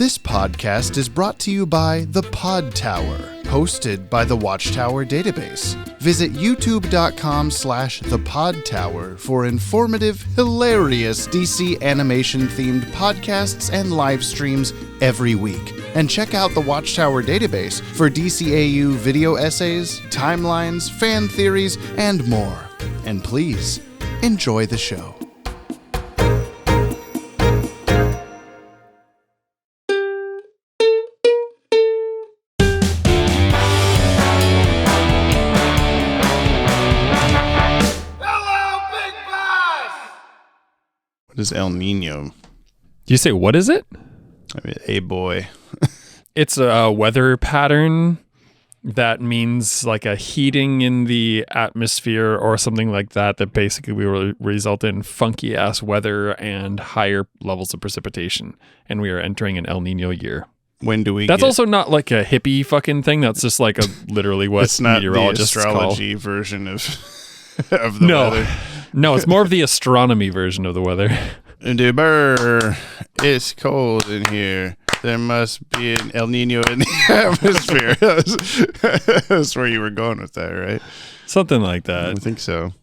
This podcast is brought to you by the Podtower, hosted by the Watchtower database. Visit youtube.com/thepodtower for informative, hilarious DC animation-themed podcasts and live streams every week. And check out the Watchtower database for DCAU video essays, timelines, fan theories, and more. And please, enjoy the show. What is El Nino? Do you say, what is it? I mean, a boy. It's a weather pattern that means like a heating in the atmosphere or something like that basically will result in funky ass weather and higher levels of precipitation. And we are entering an El Nino year. When do we That's also not like a hippie fucking thing. That's just like literally what it's not meteorologists the astrology call. Version of the weather. No, it's more of the astronomy version of the weather. It's cold in here. There must be an El Nino in the atmosphere. That's where you were going with that, right? Something like that. I think so.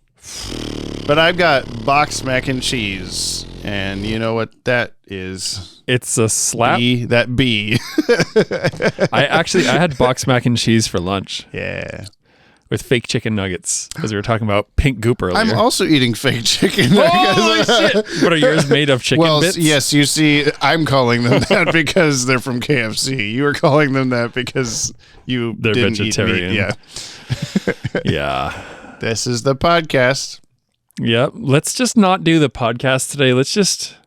But I've got box mac and cheese, and you know what that is? It's a slap. That B. I had box mac and cheese for lunch. Yeah. With fake chicken nuggets, because we were talking about pink goop earlier. I'm also eating fake chicken nuggets. Holy shit! What are yours made of? Chicken bits? Yes, you see, I'm calling them that because they're from KFC. You were calling them that because they're didn't vegetarian. Eat meat. Yeah. Yeah. This is the podcast. Yep. Let's just not do the podcast today. Let's just...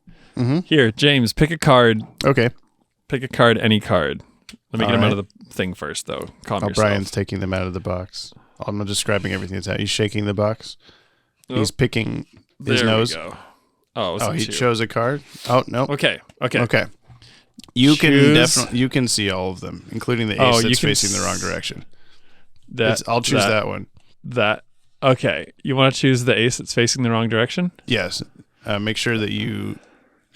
Here, James, pick a card. Okay. Pick a card, any card. Let me get them out of the thing first, though. Calm yourself. Brian's taking them out of the box. I'm describing everything that's out. He's shaking the box. Oh. He's picking his nose. There we go. Oh, he chose a card? Oh, no. Okay. You can see all of them, including the ace that's facing the wrong direction. I'll choose that one. Okay. You want to choose the ace that's facing the wrong direction? Yes. Make sure that you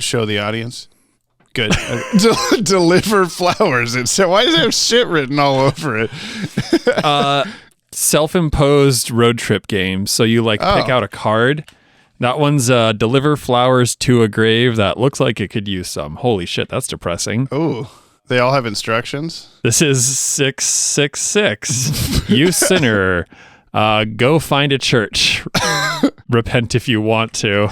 show the audience. Good. Deliver flowers. Why does it have shit written all over it? Self-imposed road trip game. So you pick out a card. That one's deliver flowers to a grave that looks like it could use some. Holy shit, that's depressing. Oh, they all have instructions? This is 666. You sinner. Go find a church. Repent if you want to.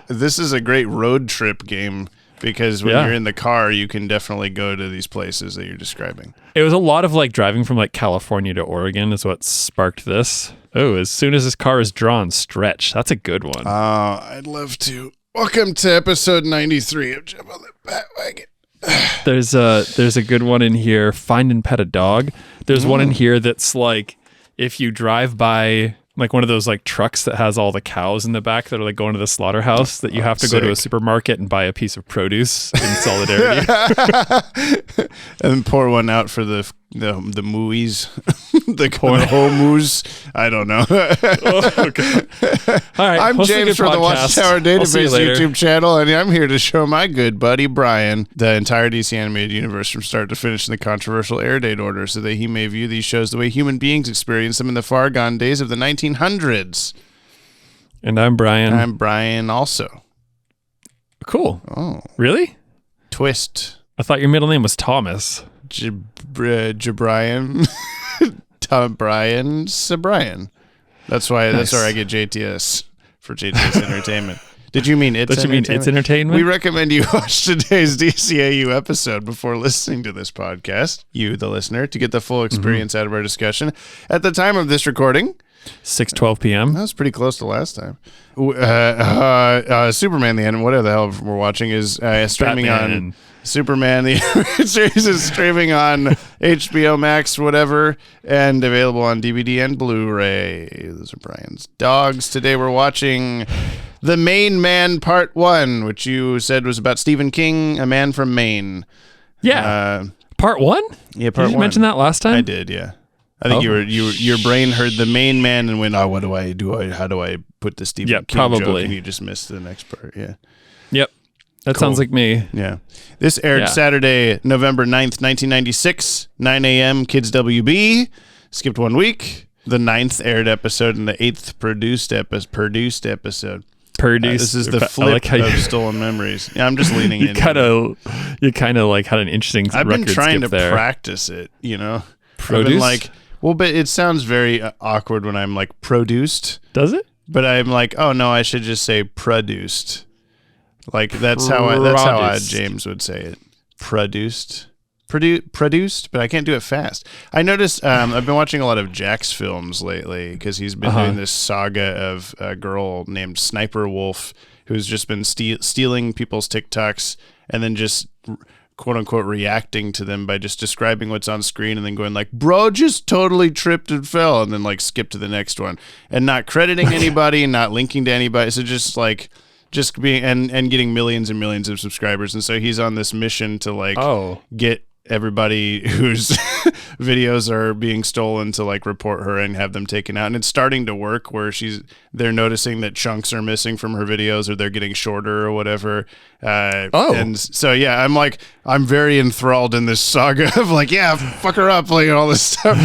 This is a great road trip game because when you're in the car, you can definitely go to these places that you're describing. It was a lot of driving from California to Oregon is what sparked this. Oh, as soon as this car is drawn, stretch. That's a good one. I'd love to. Welcome to episode 93 of Jump on the Bat-Wagon. There's a good one in here. Find and pet a dog. There's one in here that's if you drive by one of those trucks that has all the cows in the back that are going to the slaughterhouse that you have to go to a supermarket and buy a piece of produce in solidarity. And pour one out for the mooies. the whole moose. I don't know. Okay. All right. I'm James from the Watchtower Database YouTube channel, and I'm here to show my good buddy Brian the entire DC animated universe from start to finish in the controversial airdate order so that he may view these shows the way human beings experienced them in the far gone days of the 1900s. And I'm Brian. I'm Brian also. Cool. Oh. Really? Twist. I thought your middle name was Thomas. Jabrian. Tom Brian Sabrian. That's where I get JTS for JTS Entertainment. Did you mean it's entertainment? We recommend you watch today's DCAU episode before listening to this podcast, you, the listener, to get the full experience out of our discussion. At the time of this recording, 6:12 p.m. That was pretty close to last time. Superman, the end, whatever the hell we're watching, is streaming on Superman. The series is streaming on HBO Max, whatever, and available on DVD and Blu-ray. Those are Brian's dogs. Today we're watching The Main Man Part 1, which you said was about Stephen King, a man from Maine. Yeah. Part 1? Yeah, Part 1. Did you mention that last time? I did, yeah. I think your brain heard The Main Man and went, what do I do? How do I put the Stephen King joke? And you just missed the next part, yeah. Yep. That sounds like me. Yeah. This aired Saturday, November 9th, 1996, 9 a.m. Kids WB. Skipped 1 week. The 9th aired episode and the 8th produced episode. This is the flip of Stolen Memories. Yeah, I'm just leaning in. You kind of like had an interesting I've been trying to there. practice it, you know? Produce? I've been like, well, but it sounds very awkward when I'm like produced. Does it? But I'm like, oh no, I should just say produced. Like that's how James would say it. Produced, but I can't do it fast. I noticed I've been watching a lot of Jack's films lately because he's been doing this saga of a girl named Sniper Wolf who's just been stealing people's TikToks and then just quote unquote reacting to them by just describing what's on screen and then going like, bro just totally tripped and fell, and then like skip to the next one and not crediting anybody and not linking to anybody. So just being and getting millions and millions of subscribers. And so he's on this mission to like get everybody whose videos are being stolen to like report her and have them taken out. And it's starting to work where they're noticing that chunks are missing from her videos or they're getting shorter or whatever. And so, yeah, I'm very enthralled in this saga of like, yeah, fuck her up, like all this stuff.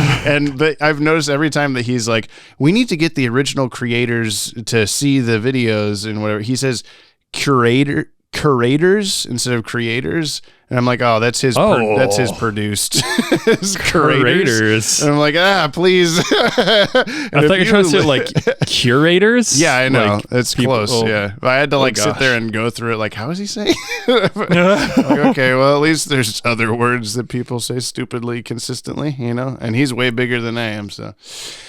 But I've noticed every time that he's like, we need to get the original creators to see the videos and whatever. He says curators instead of creators, and I'm like, oh, that's his produced curators. And I'm like, please. I thought you were trying to say like curators. Yeah, I know, like it's close. Yeah, but I had to sit there and go through it. Like, how is he saying? Like, okay, well, at least there's other words that people say stupidly consistently, you know. And he's way bigger than I am. So,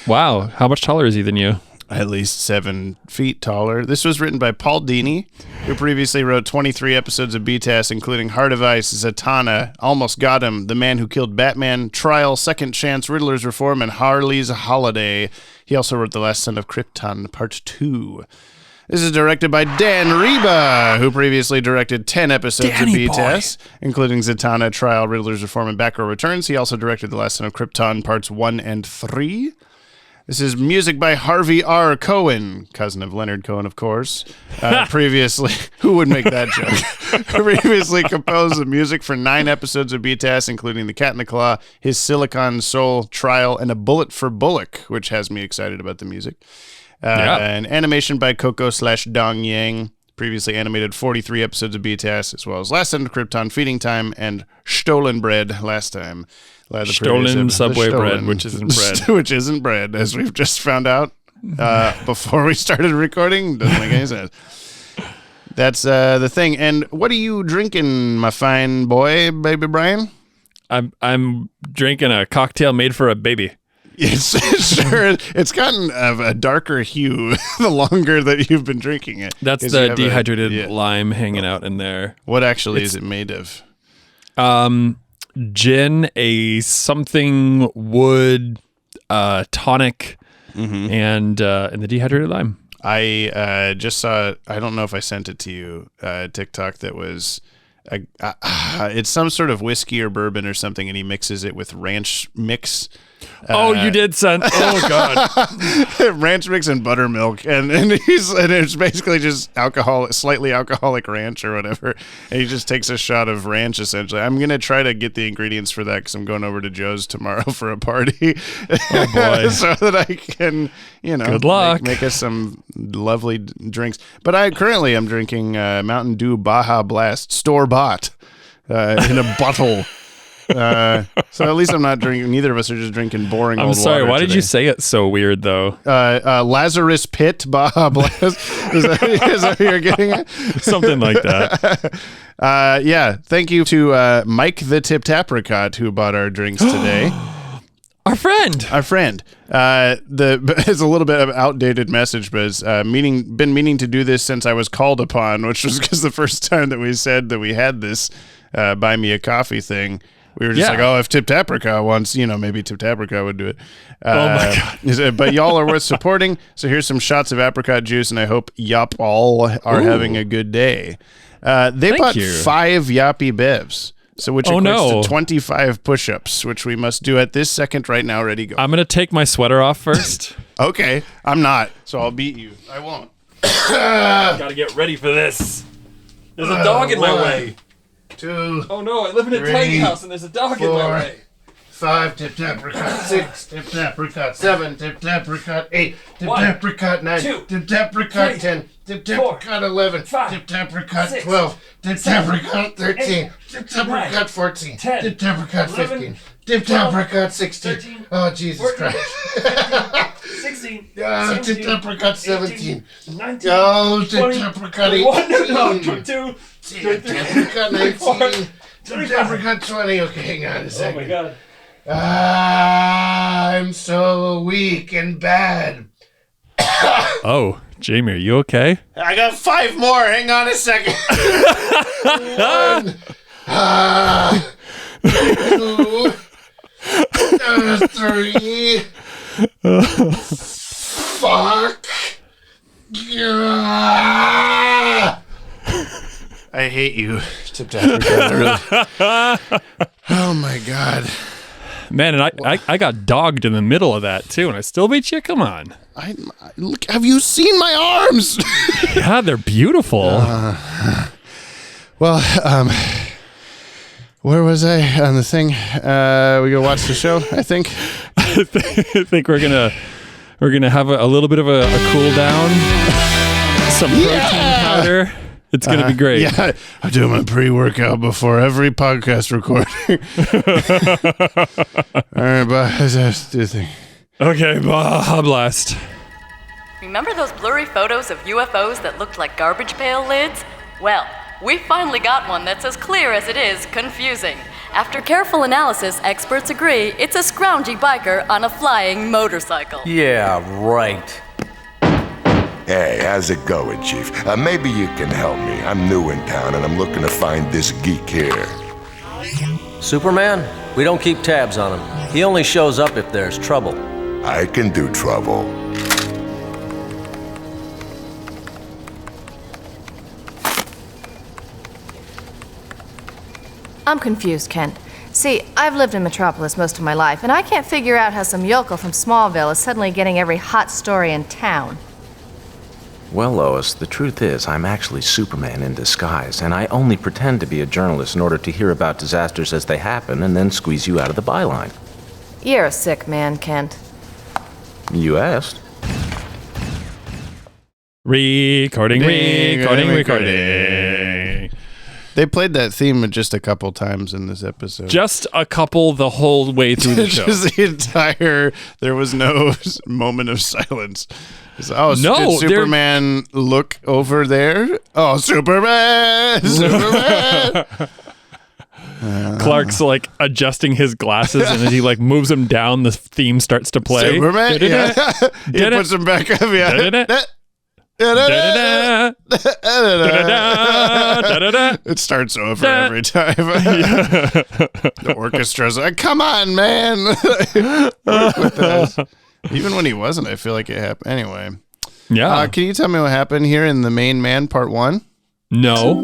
wow, how much taller is he than you? At least 7 feet taller. This was written by Paul Dini, who previously wrote 23 episodes of BTAS, including Heart of Ice, Zatanna, Almost Got Him, The Man Who Killed Batman, Trial, Second Chance, Riddler's Reform, and Harley's Holiday. He also wrote The Last Son of Krypton, Part 2. This is directed by Dan Reba, who previously directed 10 episodes of BTAS, including Zatanna, Trial, Riddler's Reform, and Batgirl Returns. He also directed The Last Son of Krypton, Parts 1 and 3. This is music by Harvey R. Cohen, cousin of Leonard Cohen, of course. Previously, who would make that joke? Previously composed the music for 9 episodes of BTAS, including The Cat in the Claw, His Silicon Soul, Trial, and A Bullet for Bullock, which has me excited about the music. And animation by Coco/Dong Yang. Previously animated 43 episodes of BTAS, as well as Last Son of Krypton, Feeding Time, and Stolen Bread last time. Stolen Subway bread, which isn't bread. Which isn't bread, as we've just found out before we started recording. Doesn't make any sense. That's the thing. And what are you drinking, my fine boy, baby Brian? I'm drinking a cocktail made for a baby. It's gotten a darker hue the longer that you've been drinking it. That's the dehydrated lime hanging out in there. What actually is it made of? Gin, a something wood tonic, and the dehydrated lime. I just saw, I don't know if I sent it to you, TikTok that was, it's some sort of whiskey or bourbon or something, and he mixes it with ranch mix. You did send. Oh God, ranch mix and buttermilk, and it's basically just slightly alcoholic ranch or whatever. And he just takes a shot of ranch essentially. I'm gonna try to get the ingredients for that because I'm going over to Joe's tomorrow for a party. Oh boy, so that I can, good luck, make us some lovely drinks. But I'm drinking Mountain Dew Baja Blast store bought in a bottle. So at least I'm not drinking. Neither of us are just drinking boring old water. I'm sorry. Why today. did you say it so weird though? Lazarus Pit Baja Blast. Is that what you're getting at? Something like that. Yeah. Thank you to Mike the Tipped Apricot who bought our drinks today. Our friend. It's a little bit of an outdated message, but it's been meaning to do this since I was called upon, which was because the first time that we said that we had this buy me a coffee thing. We were just like, if Tipped Apricot wants, maybe Tipped Apricot would do it. Oh my God. But y'all are worth supporting. So here's some shots of apricot juice, and I hope y'all all are having a good day. They bought 5 Yoppie Bevs, which equates to 25 push-ups, which we must do at this second right now. Ready, go. I'm going to take my sweater off first. Okay, I'm not, so I'll beat you. I won't. Gotta get ready for this. There's a dog in my way. 2. Oh no, I live in a tiny house and there's a dog in my way. 5, tip-tap-ricot. 6, tip-tap-ricot. 7, tip-tap-ricot. 8, tip-tap-ricot. 9, tip-tap-ricot. 10, tip-tap-ricot. 11, tip-tap-ricot. 12, tip-tap-ricot. 13, tip-tap-ricot. 14, tip-tap-ricot. 15, tip-tap-ricot. 16. Oh, Jesus Christ. 16, tip-tap-ricot. 17. 19, Oh, tip-tap-ricot. 18. 2, Tip-tap-ricot. 19. Tip-tap-ricot. 20. Okay, hang on a second. Oh my God. I'm so weak and bad. Oh, Jamie, are you okay? I got 5 more. Hang on a second. 1, 2, 3. Fuck. I hate you. Oh my God. Man, and I got dogged in the middle of that too, and I still beat you. Come on. Look, have you seen my arms? Yeah, they're beautiful. Well, where was I on the thing? We go watch the show, I think. I think we're gonna have a little bit of a cool down. Some protein powder. It's going to be great. Yeah, I do my pre-workout before every podcast recording. All right, bye. Let's do the thing. Okay, blast. Remember those blurry photos of UFOs that looked like garbage pail lids? Well, we finally got one that's as clear as it is confusing. After careful analysis, experts agree it's a scroungy biker on a flying motorcycle. Yeah, right. Hey, how's it going, Chief? Maybe you can help me. I'm new in town and I'm looking to find this geek here. Superman? We don't keep tabs on him. He only shows up if there's trouble. I can do trouble. I'm confused, Kent. See, I've lived in Metropolis most of my life, and I can't figure out how some yokel from Smallville is suddenly getting every hot story in town. Well, Lois, the truth is I'm actually Superman in disguise, and I only pretend to be a journalist in order to hear about disasters as they happen and then squeeze you out of the byline. You're a sick man, Kent. You asked. Recording. They played that theme just a couple times in this episode. Just a couple the whole way through the show. Just the entire, there was no moment of silence. Oh, no, did Superman look over there? Oh, Superman! Clark's like adjusting his glasses, and as he like moves them down, the theme starts to play. Superman? Yeah. He puts them back up, yeah. It starts over every time. The orchestra's like, come on, man. Work with us. Even when he wasn't, I feel like it happened. Anyway. Yeah. Can you tell me what happened here in The Main Man, Part 1? No.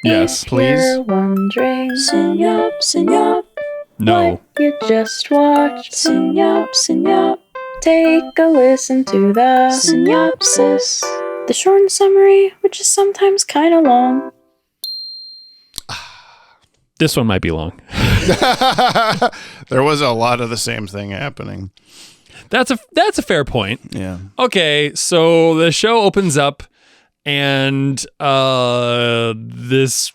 Yes. Please. You're wondering, Synup. No. What you just watched, Synup. Take a listen to the synopsis. The short summary, which is sometimes kind of long. This one might be long. There was a lot of the same thing happening. That's a fair point. Yeah. Okay, so the show opens up, and this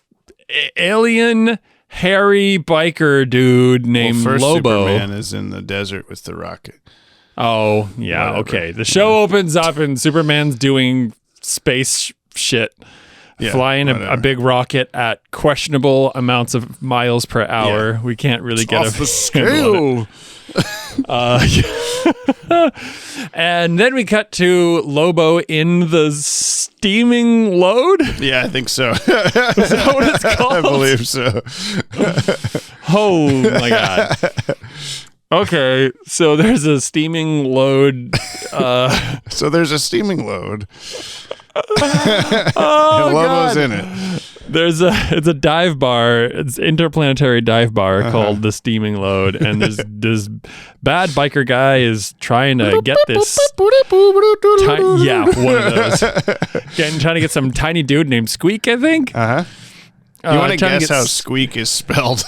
alien hairy biker dude named first Lobo. Superman is in the desert with the rocket. Oh, yeah, Whatever. okay. The show opens up, and Superman's doing space shit. Yeah, flying a big rocket at questionable amounts of miles per hour. Yeah. We can't really get off the scale. And then we cut to Lobo in the steaming load. Yeah, I think so. Is that what it's called? I believe so. Oh my God. Okay, so there's a steaming load. So there's a steaming load. Oh, and Lobo's God. in it. It's a dive bar. It's interplanetary dive bar called the Steaming Load, and this bad biker guy is trying to get this. One of those. Trying to get some tiny dude named Squeak, I think. You want to guess how Squeak is spelled?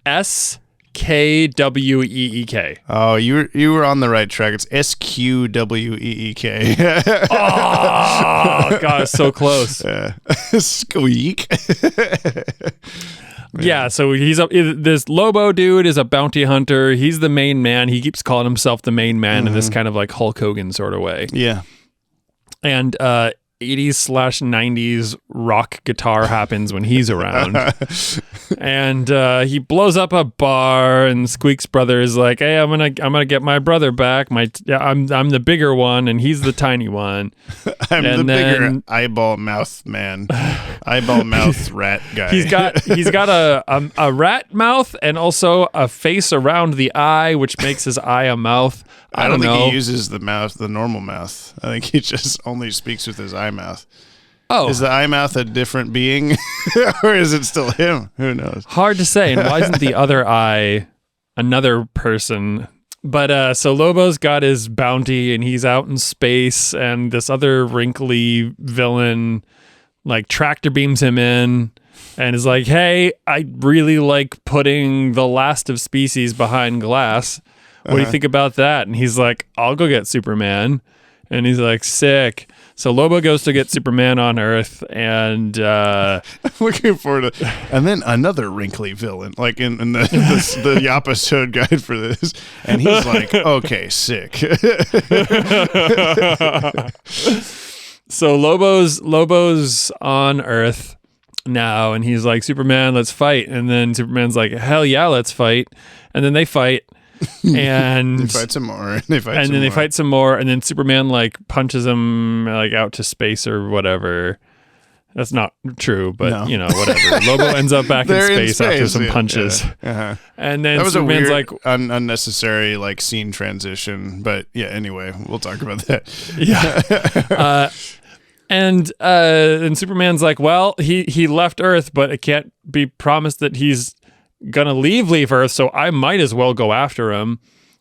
SKWEEK. Oh, you were on the right track. It's SQWEEK. Oh God, it's so close. Squeak. Yeah, so this Lobo dude is a bounty hunter. He's the main man. He keeps calling himself the main man in this kind of like Hulk Hogan sort of way. Yeah. And 80s/90s rock guitar happens when he's around. And he blows up a bar, and Squeak's brother is like, "Hey, I'm gonna get my brother back. I'm the bigger one, and he's the tiny one. Bigger eyeball mouth man, eyeball mouth rat guy. He's got a rat mouth and also a face around the eye, which makes his eye a mouth. I don't know. Think he uses the normal mouth. I think he just only speaks with his eye mouth. Oh. Is the eye mouth a different being or is it still him? Who knows? Hard to say. And why isn't the other eye another person? But so Lobo's got his bounty and he's out in space, and this other wrinkly villain like tractor beams him in and is like, "Hey, I really like putting the last of species behind glass. What do you think about that?" And he's like, "I'll go get Superman." And he's like, "Sick." So Lobo goes to get Superman on Earth, and I'm looking forward to. And then another wrinkly villain, like in the Yoppie guide for this, and he's like, "Okay, sick." So Lobo's on Earth now, and he's like, "Superman, let's fight." And then Superman's like, "Hell yeah, let's fight." And then they fight. And they fight some more. They fight some more, and then Superman like punches him like out to space or whatever. That's not true, but whatever. Lobo ends up back in space after some punches. Yeah. And then that was Superman's a weird, like unnecessary like scene transition. But yeah, anyway, we'll talk about that. Yeah. And Superman's like, well, he left Earth, but it can't be promised that he's gonna leave Earth, so I might as well go after him.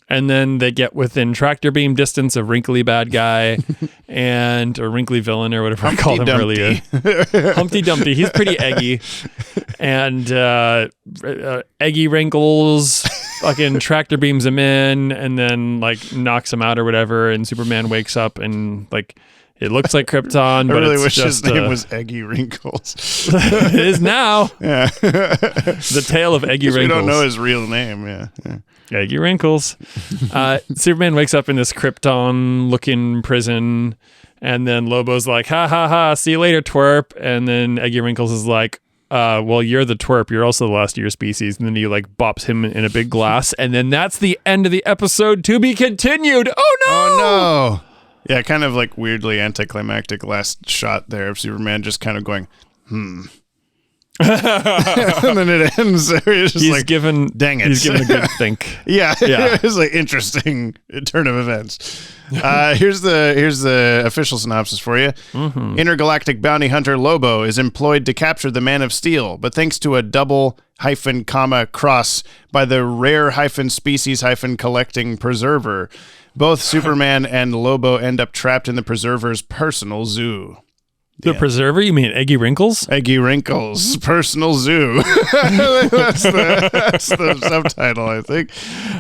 And then they get within tractor beam distance of wrinkly bad guy or wrinkly villain or whatever I call him earlier. Humpty Dumpty. He's pretty eggy. And Eggy Wrinkles fucking tractor beams him in and then like knocks him out or whatever. And Superman wakes up and like it looks like Krypton, but I really it's wish just his name was Eggy Wrinkles. It is now. Yeah. The tale of Eggy Wrinkles. We don't know his real name. Yeah. Eggy Wrinkles. Superman wakes up in this Krypton-looking prison, and then Lobo's like, "Ha ha ha! See you later, twerp." And then Eggy Wrinkles is like, "Well, you're the twerp. You're also the last of your species." And then he like bops him in a big glass, and then that's the end of the episode. To be continued. Oh no! Oh no! Yeah, kind of like weirdly anticlimactic last shot there of Superman just kind of going, and then it ends. He's like, given, dang it. He's given a good think. yeah. It's like interesting turn of events. Here's the official synopsis for you. Mm-hmm. Intergalactic bounty hunter Lobo is employed to capture the Man of Steel, but thanks to a double - comma cross by the rare - species - collecting preserver, both Superman and Lobo end up trapped in the preserver's personal zoo. The preserver? You mean Eggy Wrinkles? Eggy Wrinkles, personal zoo. that's the subtitle, I think.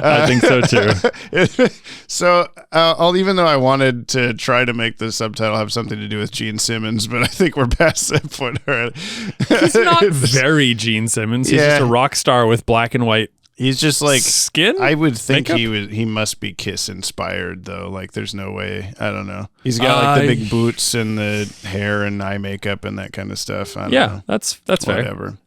I think so too. So, even though I wanted to try to make the subtitle have something to do with Gene Simmons, but I think we're past that point already. He's not very Gene Simmons. He's just a rock star with black and white. He's just like skin. I would think makeup? he must be Kiss inspired though. Like there's no way. I don't know. He's got like the big boots and the hair and eye makeup and that kind of stuff. I don't know. that's whatever.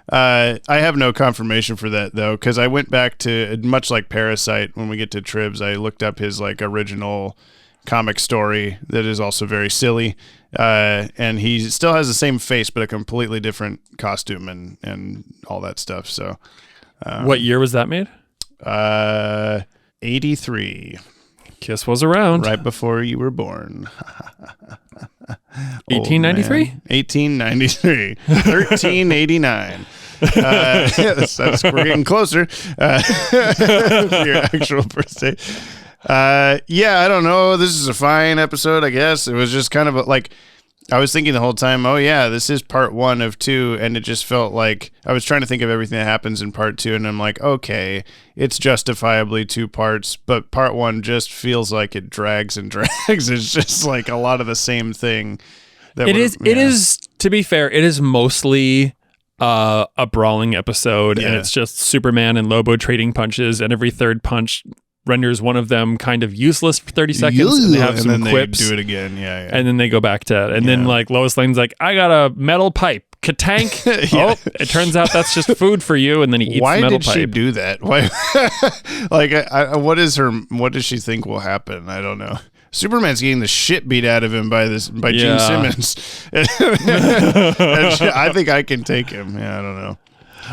I have no confirmation for that though, because I went back to much like Parasite. When we get to Tribs, I looked up his like original comic story that is also very silly, and he still has the same face but a completely different costume and all that stuff. So. What year was that made? 83. Kiss was around. Right before you were born. 1893? 1893. 1389. We're getting closer to your actual birthday. Yeah, I don't know. This is a fine episode, I guess. It was just kind of like, I was thinking the whole time, oh yeah, this is part 1 of 2, and it just felt like I was trying to think of everything that happens in part 2, and I'm like, okay, it's justifiably 2 parts, but part 1 just feels like it drags and drags. It's just like a lot of the same thing. It is, to be fair, it is mostly a brawling episode, and it's just Superman and Lobo trading punches, and every third punch renders one of them kind of useless for 30 seconds, and they have some quips. They do it again, yeah. And then they go back to it. And then like Lois Lane's like, I got a metal pipe. Ka-tank. Oh, it turns out that's just food for you. And then he eats the metal pipe. Why did she do that? Why? Like, what does she think will happen? I don't know. Superman's getting the shit beat out of him by Gene Simmons. I think I can take him. Yeah,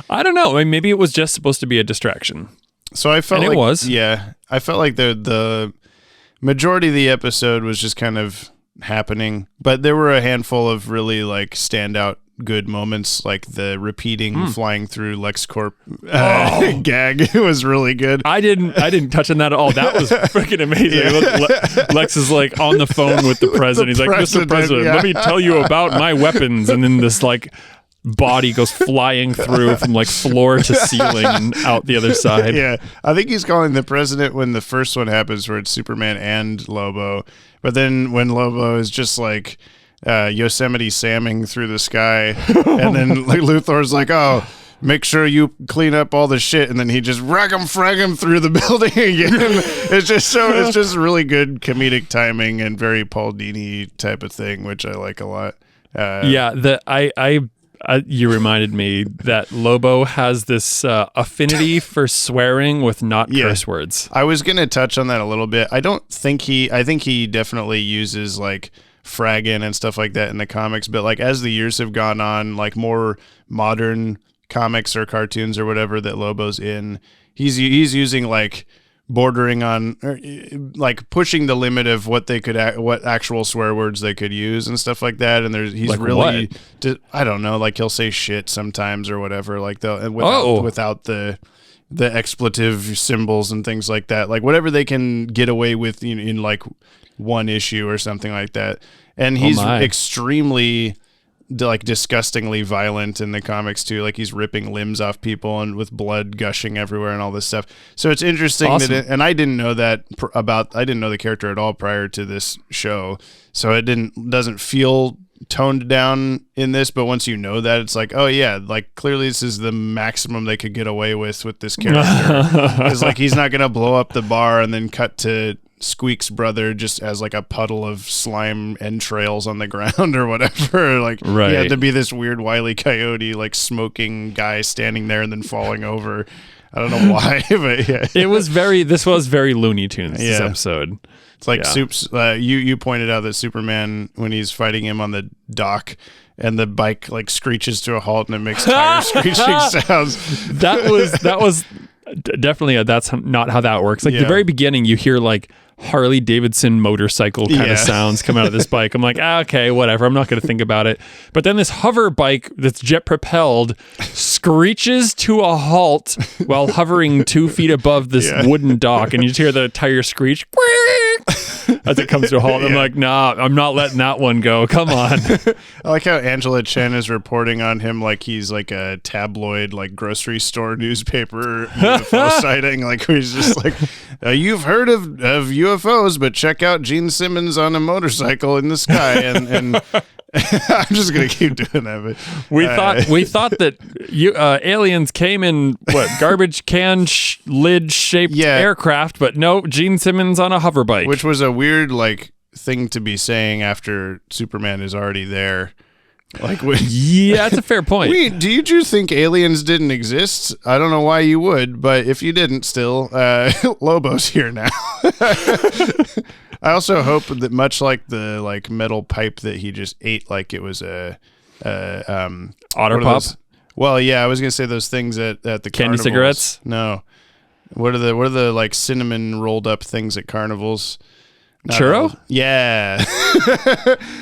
I don't know. I mean, maybe it was just supposed to be a distraction. So I felt it was. Yeah, I felt like the majority of the episode was just kind of happening, but there were a handful of really like standout good moments, like the repeating flying through LexCorp gag. It was really good. I didn't touch on that at all. That was freaking amazing. Lex is like on the phone with the president. He's like, Mr. President, let me tell you about my weapons. And then this like body goes flying through from like floor to ceiling and out the other side. Yeah, I think he's calling the president when the first one happens, where it's Superman and Lobo. But then when Lobo is just like Yosemite Samming through the sky, and then like Luthor's like, oh, make sure you clean up all the shit, and then he just frag him through the building again. It's just really good comedic timing and very Paul Dini type of thing, which I like a lot. You reminded me that Lobo has this affinity for swearing with not curse words. I was going to touch on that a little bit. I think he definitely uses like fragging and stuff like that in the comics, but like as the years have gone on, like more modern comics or cartoons or whatever that Lobo's in, he's using like bordering on like pushing the limit of what they could what actual swear words they could use and stuff like that. And he's like really I don't know, like he'll say shit sometimes or whatever, like without the expletive symbols and things like that, like whatever they can get away with in like one issue or something like that. And he's extremely like disgustingly violent in the comics too, like he's ripping limbs off people and with blood gushing everywhere and all this stuff. So it's interesting that and I didn't know that I didn't know the character at all prior to this show, so it doesn't feel toned down in this, but once you know that, it's like, oh yeah, like clearly this is the maximum they could get away with this character. It's like he's not gonna blow up the bar and then cut to Squeak's brother just as like a puddle of slime entrails on the ground or whatever. Like he had to be this weird Wile E. Coyote like smoking guy standing there and then falling over. I don't know why, but yeah. This was very Looney Tunes, this episode. It's like Soup's you pointed out that Superman, when he's fighting him on the dock and the bike like screeches to a halt and it makes tire screeching sounds. That was definitely that's not how that works. Like the very beginning, you hear like Harley Davidson motorcycle kind of sounds come out of this bike. I'm like, okay, whatever. I'm not going to think about it. But then this hover bike that's jet propelled screeches to a halt while hovering 2 feet above this wooden dock, and you just hear the tire screech as it comes to a halt. I'm like, nah, I'm not letting that one go. Come on. I like how Angela Chen is reporting on him like he's like a tabloid, like grocery store newspaper UFO sighting. Like he's just like, you've heard of UFOs, but check out Gene Simmons on a motorcycle in the sky. And I'm just gonna keep doing that. But we thought that aliens came in garbage can lid shaped aircraft, but no, Gene Simmons on a hover bike, which was a weird like thing to be saying after Superman is already there. Like, that's a fair point. Do you think aliens didn't exist? I don't know why you would, but if you didn't, still, Lobo's here now. I also hope that much like the like metal pipe that he just ate, like it was a Otter Pop. Well, yeah, I was gonna say those things at the candy cigarettes. No, What are the like cinnamon rolled up things at carnivals? Churro? Yeah.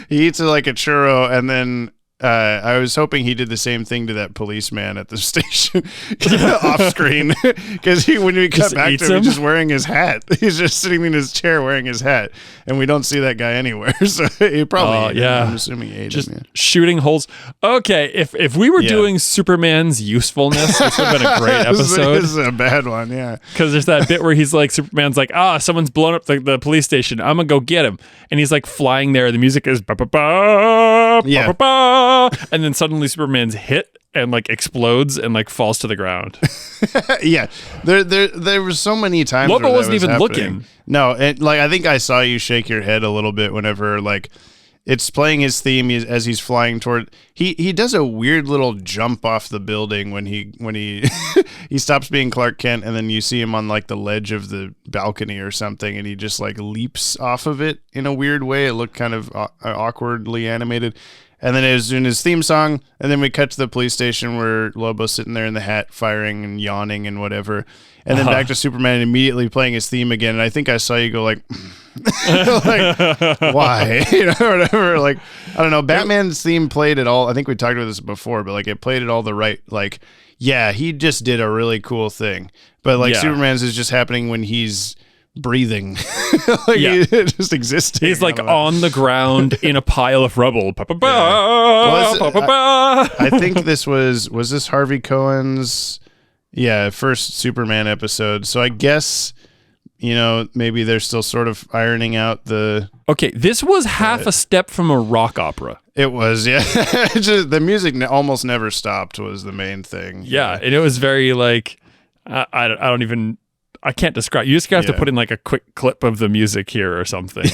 He eats it like a churro, and then I was hoping he did the same thing to that policeman at the station off screen, because when we cut back to him, he's just wearing his hat. He's just sitting in his chair wearing his hat, and we don't see that guy anywhere. So he probably ate him. I'm assuming he ate him. Yeah. Shooting holes. Okay, if we were doing Superman's usefulness, this would have been a great episode. This is a bad one, yeah. Because there's that bit where he's like, Superman's like, someone's blown up the police station. I'm gonna go get him, and he's like flying there. The music is ba ba ba ba ba. And then suddenly Superman's hit and like explodes and like falls to the ground. Yeah, there were so many times Lobo where wasn't even happening. looking. No, like I think I saw you shake your head a little bit whenever like it's playing his theme as he's flying toward. He does a weird little jump off the building when he he stops being Clark Kent, and then you see him on like the ledge of the balcony or something, and he just like leaps off of it in a weird way. It looked kind of awkwardly animated. And then it was in his theme song, and then we cut to the police station where Lobo's sitting there in the hat, firing and yawning and whatever. And then back to Superman immediately playing his theme again. And I think I saw you go like, like why? Or whatever. Like, I don't know. Batman's theme played it all. I think we talked about this before, but like it played it all the right. Like, yeah, he just did a really cool thing. But like Superman's is just happening when he's breathing. Like he's just existing. He's like on the ground in a pile of rubble. I think this was this Harvey Cohen's first Superman episode. So I guess maybe they're still sort of ironing out the. Okay, this was half a step from a rock opera. It was, yeah. Just, the music almost never stopped was the main thing. Yeah, and it was very like I can't describe. You just have to put in like a quick clip of the music here or something.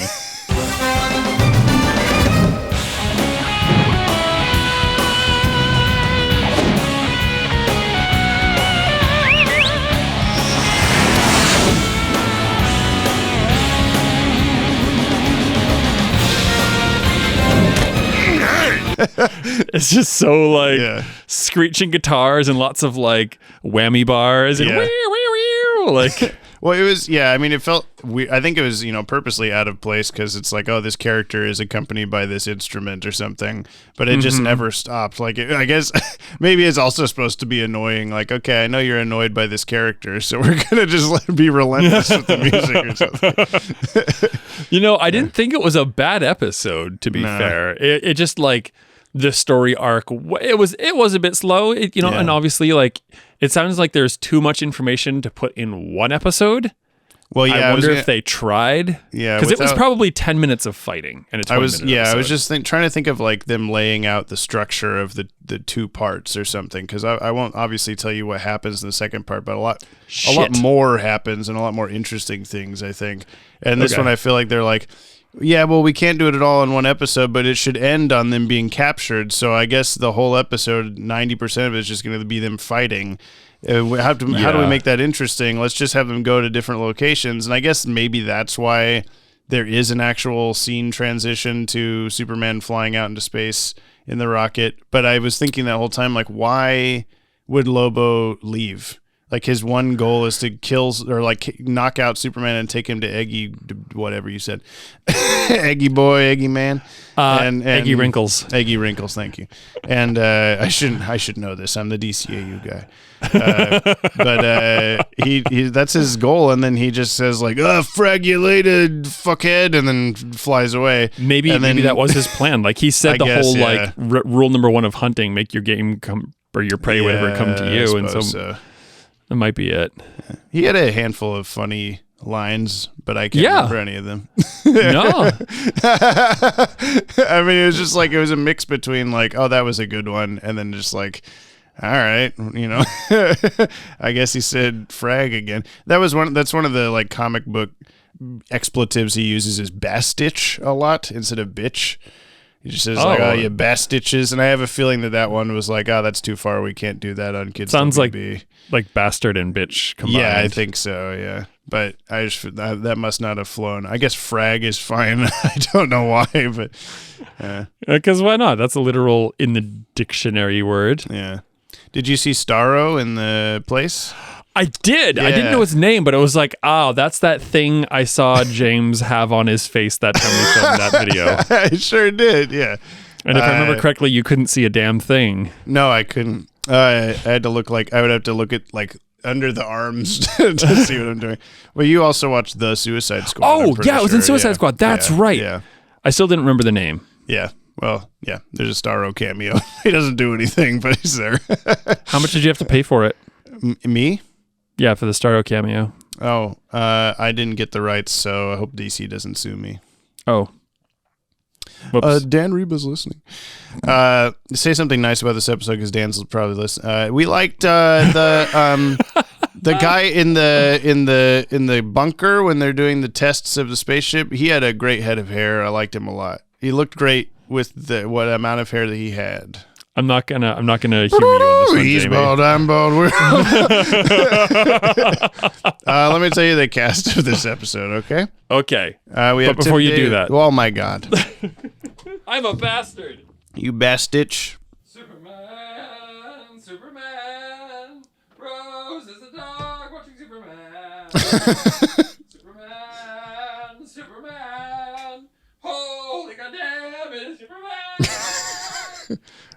It's just so like screeching guitars and lots of like whammy bars and like. Well, it was, I mean, it felt weird. I think it was, purposely out of place because it's like, oh, this character is accompanied by this instrument or something, but it just never stopped. Like, I guess maybe it's also supposed to be annoying. Like, okay, I know you're annoyed by this character, so we're going to just be relentless with the music or something. I didn't think it was a bad episode, to be fair. It just like the story arc, it was a bit slow, and obviously like it sounds like there's too much information to put in one episode. Well, yeah, I wonder if they tried. Yeah, because it was probably 10 minutes of fighting, and it's I was just trying to think of like them laying out the structure of the two parts or something. Because I won't obviously tell you what happens in the second part, but a lot more happens and a lot more interesting things, I think. And this one, I feel like they're like, yeah, well, we can't do it at all in one episode, but it should end on them being captured. So I guess the whole episode, 90% of it is just going to be them fighting. How do we make that interesting? Let's just have them go to different locations. And I guess maybe that's why there is an actual scene transition to Superman flying out into space in the rocket. But I was thinking that whole time, like, why would Lobo leave? Like, his one goal is to kill or like knock out Superman and take him to Eggy, whatever you said, Eggy boy, Eggy man, and Eggy Wrinkles. Eggy Wrinkles, thank you. And I should know this. I'm the DCAU guy. But he that's his goal, and then he just says like, frag you later, fuckhead, and then flies away. Maybe that was his plan. Like he said, like rule number one of hunting: make your game come or your prey, whatever, come to you. And so that might be it. He had a handful of funny lines, but I can't remember any of them. No. I mean, it was just like, it was a mix between like, oh, that was a good one, and then just like, all right, I guess he said frag again. That's one of the like comic book expletives he uses is bastitch a lot instead of bitch. He just says like, oh, you bastitches. And I have a feeling that one was like, oh, that's too far. We can't do that on Kids. Sounds like bastard and bitch combined. Yeah, I think so, yeah. But that must not have flown. I guess frag is fine. I don't know why, but... Because why not? That's a literal in the dictionary word. Yeah. Did you see Starro in the place? I did. Yeah. I didn't know his name, but it was like, oh, that's that thing I saw James have on his face that time we filmed that video. I sure did, yeah. And if I remember correctly, you couldn't see a damn thing. No, I couldn't. I had to look I would have to look at like under the arms to see what I'm doing. Well, you also watched The Suicide Squad. Oh, yeah, it was in Suicide Squad. That's right. Yeah. I still didn't remember the name. Yeah. Well, yeah, there's a Starro cameo. He doesn't do anything, but he's there. How much did you have to pay for it? Me? Yeah, for the Starro cameo. Oh, I didn't get the rights, so I hope DC doesn't sue me. Oh. Whoops. Dan Reba's listening. Say something nice about this episode because Dan's probably listening. We liked the guy in the bunker when they're doing the tests of the spaceship. He had a great head of hair. I liked him a lot. He looked great with what amount of hair that he had. I'm not gonna humor you on this one, He's Jamie. bald, I'm bald. Let me tell you the cast of this episode, okay? Okay. We have before you do David. that. Oh my God. I'm a bastard. You bastitch. Superman, Rose is a dog watching Superman. Superman, holy goddamn, it's Superman.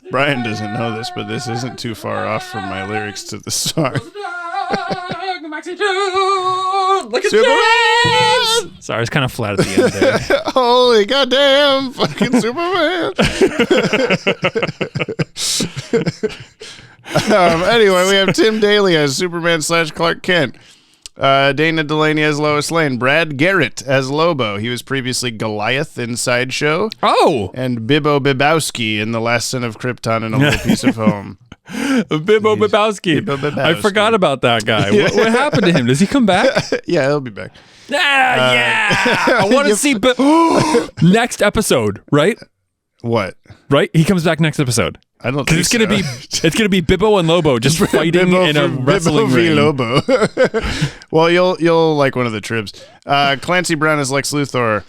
Brian doesn't know this, but this isn't too far off from my lyrics to the song. Look at Superman! Sorry, it's kind of flat at the end there. Holy goddamn fucking Superman. Anyway, we have Tim Daly as Superman / Clark Kent. Dana Delaney as Lois Lane. Brad Garrett as Lobo. He was previously Goliath in Sideshow. Oh! And Bibbo Bibowski in The Last Son of Krypton and A Little Piece of Home. Bibbo Bibowski. I forgot about that guy. Yeah. What happened to him? Does he come back? Yeah, he'll be back. I want to see next episode, right? What? Right? He comes back next episode. I don't think it's gonna be Bibbo and Lobo just fighting Bibbo in a wrestling Bibbo v. ring. Lobo. Well, you'll like one of the tribs. Clancy Brown as Lex Luthor.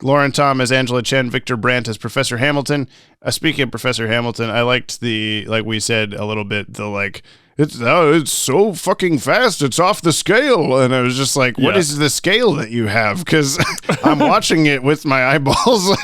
Lauren Tom as Angela Chen, Victor Brandt as Professor Hamilton. Speaking of Professor Hamilton, I liked like we said a little bit, it's so fucking fast, it's off the scale. And I was just like, what is the scale that you have? Because I'm watching it with my eyeballs.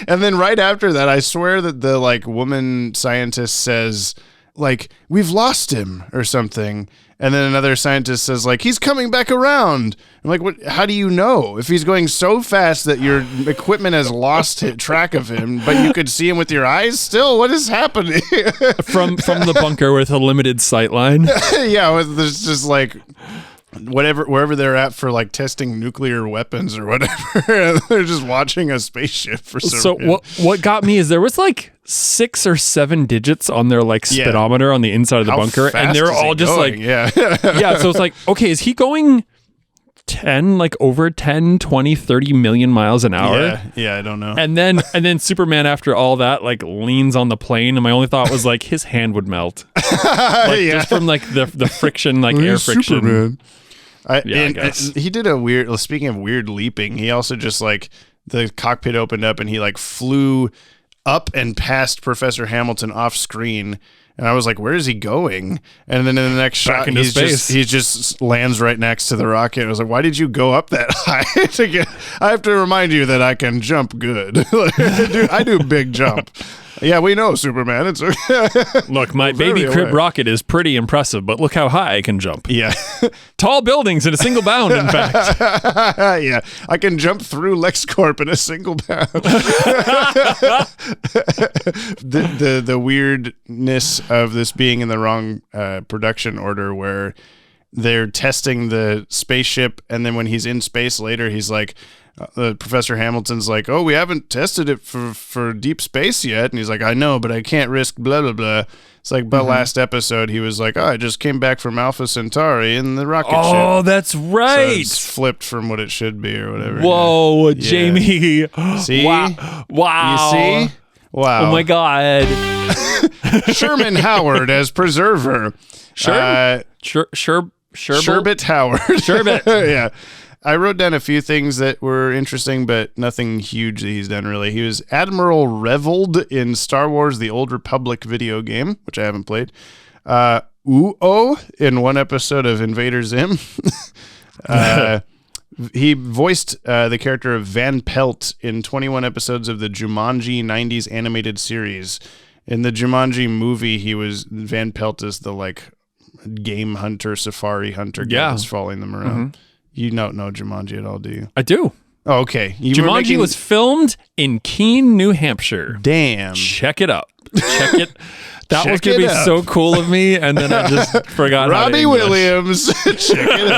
And then right after that, I swear that the like woman scientist says, like, we've lost him or something. And then another scientist says, like, he's coming back around. I'm like, what? How do you know? If he's going so fast that your equipment has lost track of him, but you could see him with your eyes still? What is happening? from the bunker with a limited sight line. Yeah, there's just like wherever they're at for like testing nuclear weapons or whatever. They're just watching a spaceship for some reason. What got me is there was like 6 or 7 digits on their like speedometer on the inside of the bunker, and they're all just going? like yeah. So it's like, okay, is he going 10, like over 10, 20, 30 million miles an hour? Yeah, I don't know. And then Superman, after all that, like leans on the plane, and my only thought was like his hand would melt, just from like the friction, like air friction. Superman. I guess. He did a weird. Speaking of weird leaping, he also just like the cockpit opened up and he like flew up and past Professor Hamilton off screen. And I was like, where is he going? And then in the next shot, into space. he just lands right next to the rocket. I was like, why did you go up that high? I have to remind you that I can jump good. I do big jump. Yeah, we know, Superman. It's Look, my baby crib rocket is pretty impressive, but look how high I can jump. Yeah. Tall buildings in a single bound, in fact. Yeah, I can jump through LexCorp in a single bound. The weirdness of this being in the wrong production order, where they're testing the spaceship, and then when he's in space later, he's like, Professor Hamilton's like, oh, we haven't tested it for deep space yet. And he's like, I know, but I can't risk blah, blah, blah. It's like, but last episode, he was like, oh, I just came back from Alpha Centauri in the rocket ship. Oh, that's right. So it's flipped from what it should be or whatever. Whoa, Yeah. Jamie. See? Wow. You see? Wow. Oh, my God. Sherman Howard as Preserver. Sherbet Howard. Sherbet. Yeah. I wrote down a few things that were interesting, but nothing huge that he's done, really. He was Admiral Revold in Star Wars The Old Republic video game, which I haven't played. Uo in one episode of Invader Zim. He voiced the character of Van Pelt in 21 episodes of the Jumanji 90s animated series. In the Jumanji movie, Van Pelt is the like game hunter, safari hunter guy that's following them around. Mm-hmm. You don't know Jumanji at all, do you? I do. Oh, okay. Jumanji was filmed in Keene, New Hampshire. Damn. Check it up. Check it. That was going to be so cool of me, and then I just forgot Robbie Williams. Check it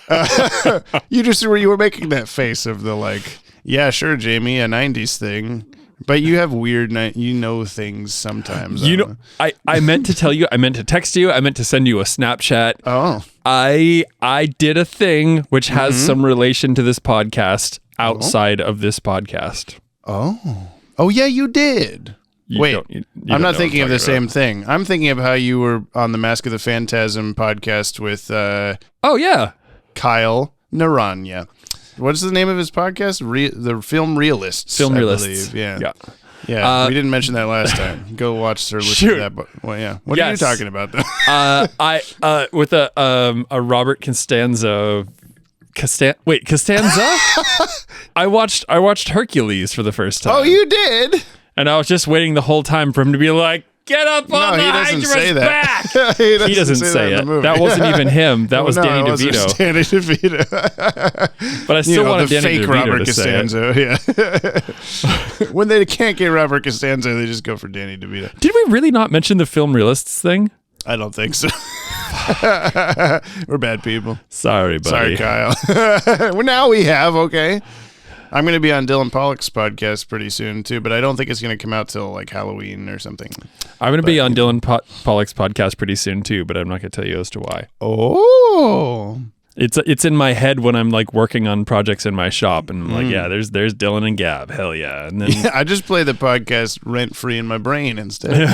out. You were making that face of the like, yeah, sure, Jamie, a 90s thing. But you have weird, things sometimes. I meant to tell you, I meant to text you, I meant to send you a Snapchat. Oh. I did a thing which has some relation to this podcast outside of this podcast. Oh. Oh, yeah, you did. Wait, I'm not thinking of the same thing. I'm thinking of how you were on the Mask of the Phantasm podcast with Kyle Naranya. What's the name of his podcast? The Film Realists. Film Realists. Yeah. We didn't mention that last time. Go watch or listen to that. Well, yeah. What are you talking about, though? I with a Robert Costanza. Costanza? I watched Hercules for the first time. Oh, you did? And I was just waiting the whole time for him to be like, get up on the Hydra's back. He doesn't say it. That wasn't even him. That was Danny DeVito. Danny DeVito. But I still wanted Danny DeVito Robert to Costanza. Yeah. When they can't get Robert Costanza, they just go for Danny DeVito. Did we really not mention the Film Realists thing? I don't think so. We're bad people. Sorry, buddy. Sorry, Kyle. Well, now we have, okay. I'm going to be on Dylan Pollock's podcast pretty soon, too, but I don't think it's going to come out till like Halloween or something. I'm going to be on Dylan Pollock's podcast pretty soon, too, but I'm not going to tell you as to why. Oh. It's in my head when I'm like working on projects in my shop, and I'm like, yeah, there's Dylan and Gab, hell yeah. And then I just play the podcast rent free in my brain instead. It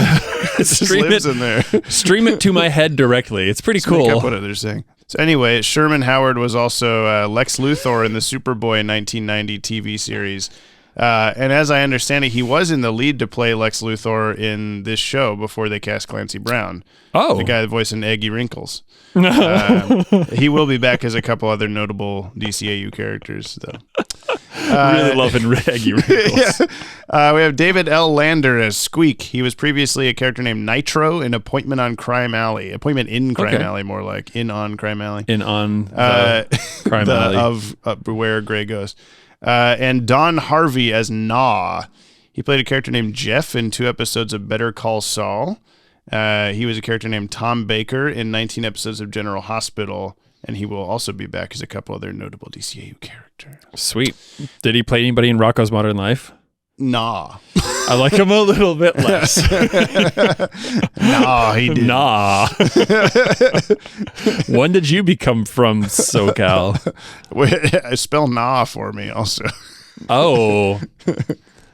just lives in there. Stream it to my head directly. It's pretty cool. Make up what they're saying. So anyway, Sherman Howard was also Lex Luthor in the Superboy 1990 TV series. And as I understand it, he was in the lead to play Lex Luthor in this show before they cast Clancy Brown. Oh. The guy voicing Eggy Wrinkles. He will be back as a couple other notable DCAU characters, though. Really loving Eggy Wrinkles. Yeah. We have David L. Lander as Squeak. He was previously a character named Nitro in Appointment on Crime Alley. Appointment in Crime Alley, more like. In on Crime Alley. In on Crime Alley. Of Where Gray Goes. And Don Harvey as Naw. He played a character named Jeff in 2 episodes of Better Call Saul. He was a character named Tom Baker in 19 episodes of General Hospital, and he will also be back as a couple other notable DCAU characters. Sweet. Did he play anybody in Rocko's Modern Life? Nah. I like him a little bit less. Nah, he didn't. Nah. When did you become from SoCal? Wait, spell nah for me also. Oh.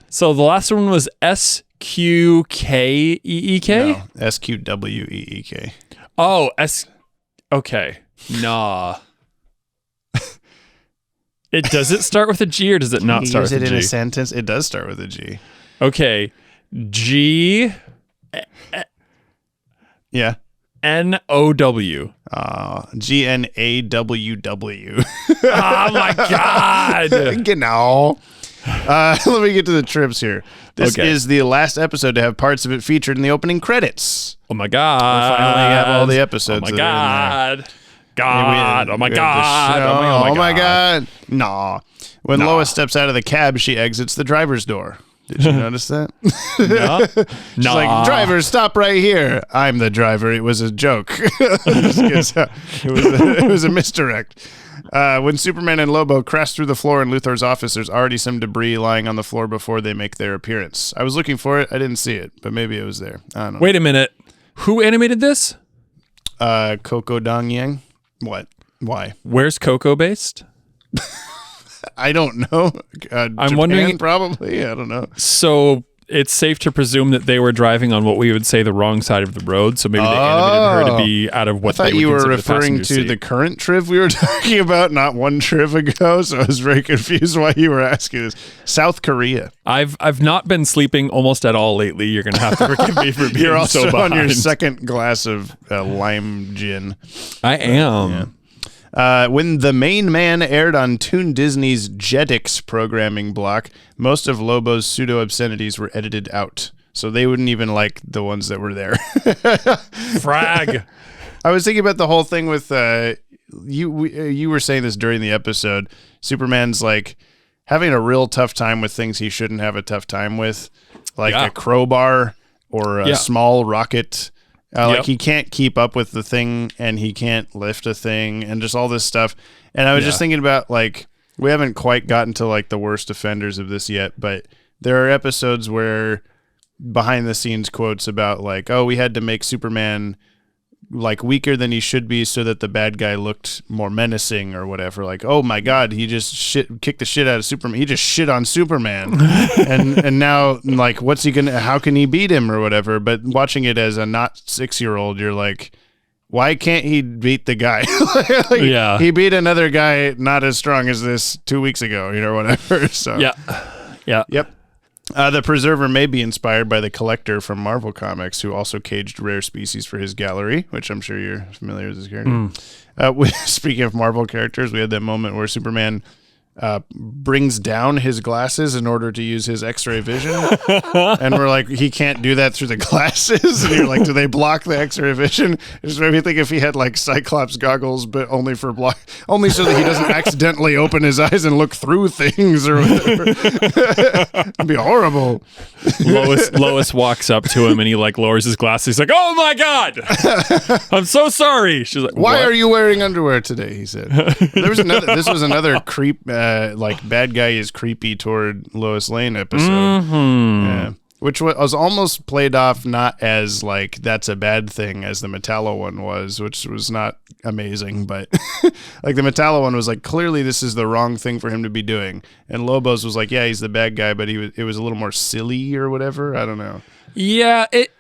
So the last one was SQKEEK? No, SQWEEK. Oh, okay. Nah. Does it start with a G or does it not start with a G? Use it in a sentence? It does start with a G. Okay. G. Yeah. NOW. GNAWW. Oh my God. Genau. Let me get to the trips here. This is the last episode to have parts of it featured in the opening credits. Oh my God. We finally have all the episodes. Oh my God. God. Oh my God. Oh my God. Nah. When Lois steps out of the cab, she exits the driver's door. Did you notice that? She's like, driver, stop right here. I'm the driver. It was a joke. It was a misdirect. When Superman and Lobo crash through the floor in Luthor's office, there's already some debris lying on the floor before they make their appearance. I was looking for it. I didn't see it, but maybe it was there. I don't know. Wait a minute. Who animated this? Coco Dong Yang. What? Why? Where's Coco based? I don't know. I'm Japan, wondering. Probably. I don't know. So it's safe to presume that they were driving on what we would say the wrong side of the road. So maybe they animated her to be out of what I they thought would you were consider referring the to passenger the seat. current triv we were talking about, not one triv ago. So I was very confused why you were asking this. South Korea. I've not been sleeping almost at all lately. You're gonna have to forgive me for being You're also so behind. on your second glass of lime gin. I am. Yeah. When The Main Man aired on Toon Disney's Jetix programming block, most of Lobo's pseudo-obscenities were edited out. So they wouldn't even like the ones that were there. Frag. I was thinking about the whole thing with, you were saying this during the episode, Superman's like having a real tough time with things he shouldn't have a tough time with, like a crowbar or a small rocket. Like he can't keep up with the thing and he can't lift a thing and just all this stuff. And I was just thinking about, like, we haven't quite gotten to like the worst offenders of this yet, but there are episodes where behind the scenes quotes about like, oh, we had to make Superman like weaker than he should be so that the bad guy looked more menacing or whatever. Like, oh my God, he just kicked the shit out of Superman. He just shit on Superman. and now like, how can he beat him or whatever? But watching it as a not 6-year-old, you're like, why can't he beat the guy? He beat another guy not as strong as this 2 weeks ago, whatever. So Yep. The Preserver may be inspired by the Collector from Marvel Comics, who also caged rare species for his gallery, which I'm sure you're familiar with this character. Speaking of Marvel characters, we had that moment where Superman brings down his glasses in order to use his X-ray vision. And we're like, he can't do that through the glasses. And you're like, do they block the X-ray vision? It just made me think if he had like Cyclops goggles, but only so that he doesn't accidentally open his eyes and look through things or whatever. It'd be horrible. Lois walks up to him and he like lowers his glasses. He's like, "Oh my God, I'm so sorry." She's like, "Why what? are you wearing underwear today?" He said. This was another creep. Like bad guy is creepy toward Lois Lane episode, which was almost played off not as like that's a bad thing as the Metallo one was, which was not amazing, but like the Metallo one was like clearly this is the wrong thing for him to be doing, and Lobos was like, yeah, he's the bad guy, but it was a little more silly or whatever. I don't know. Yeah, it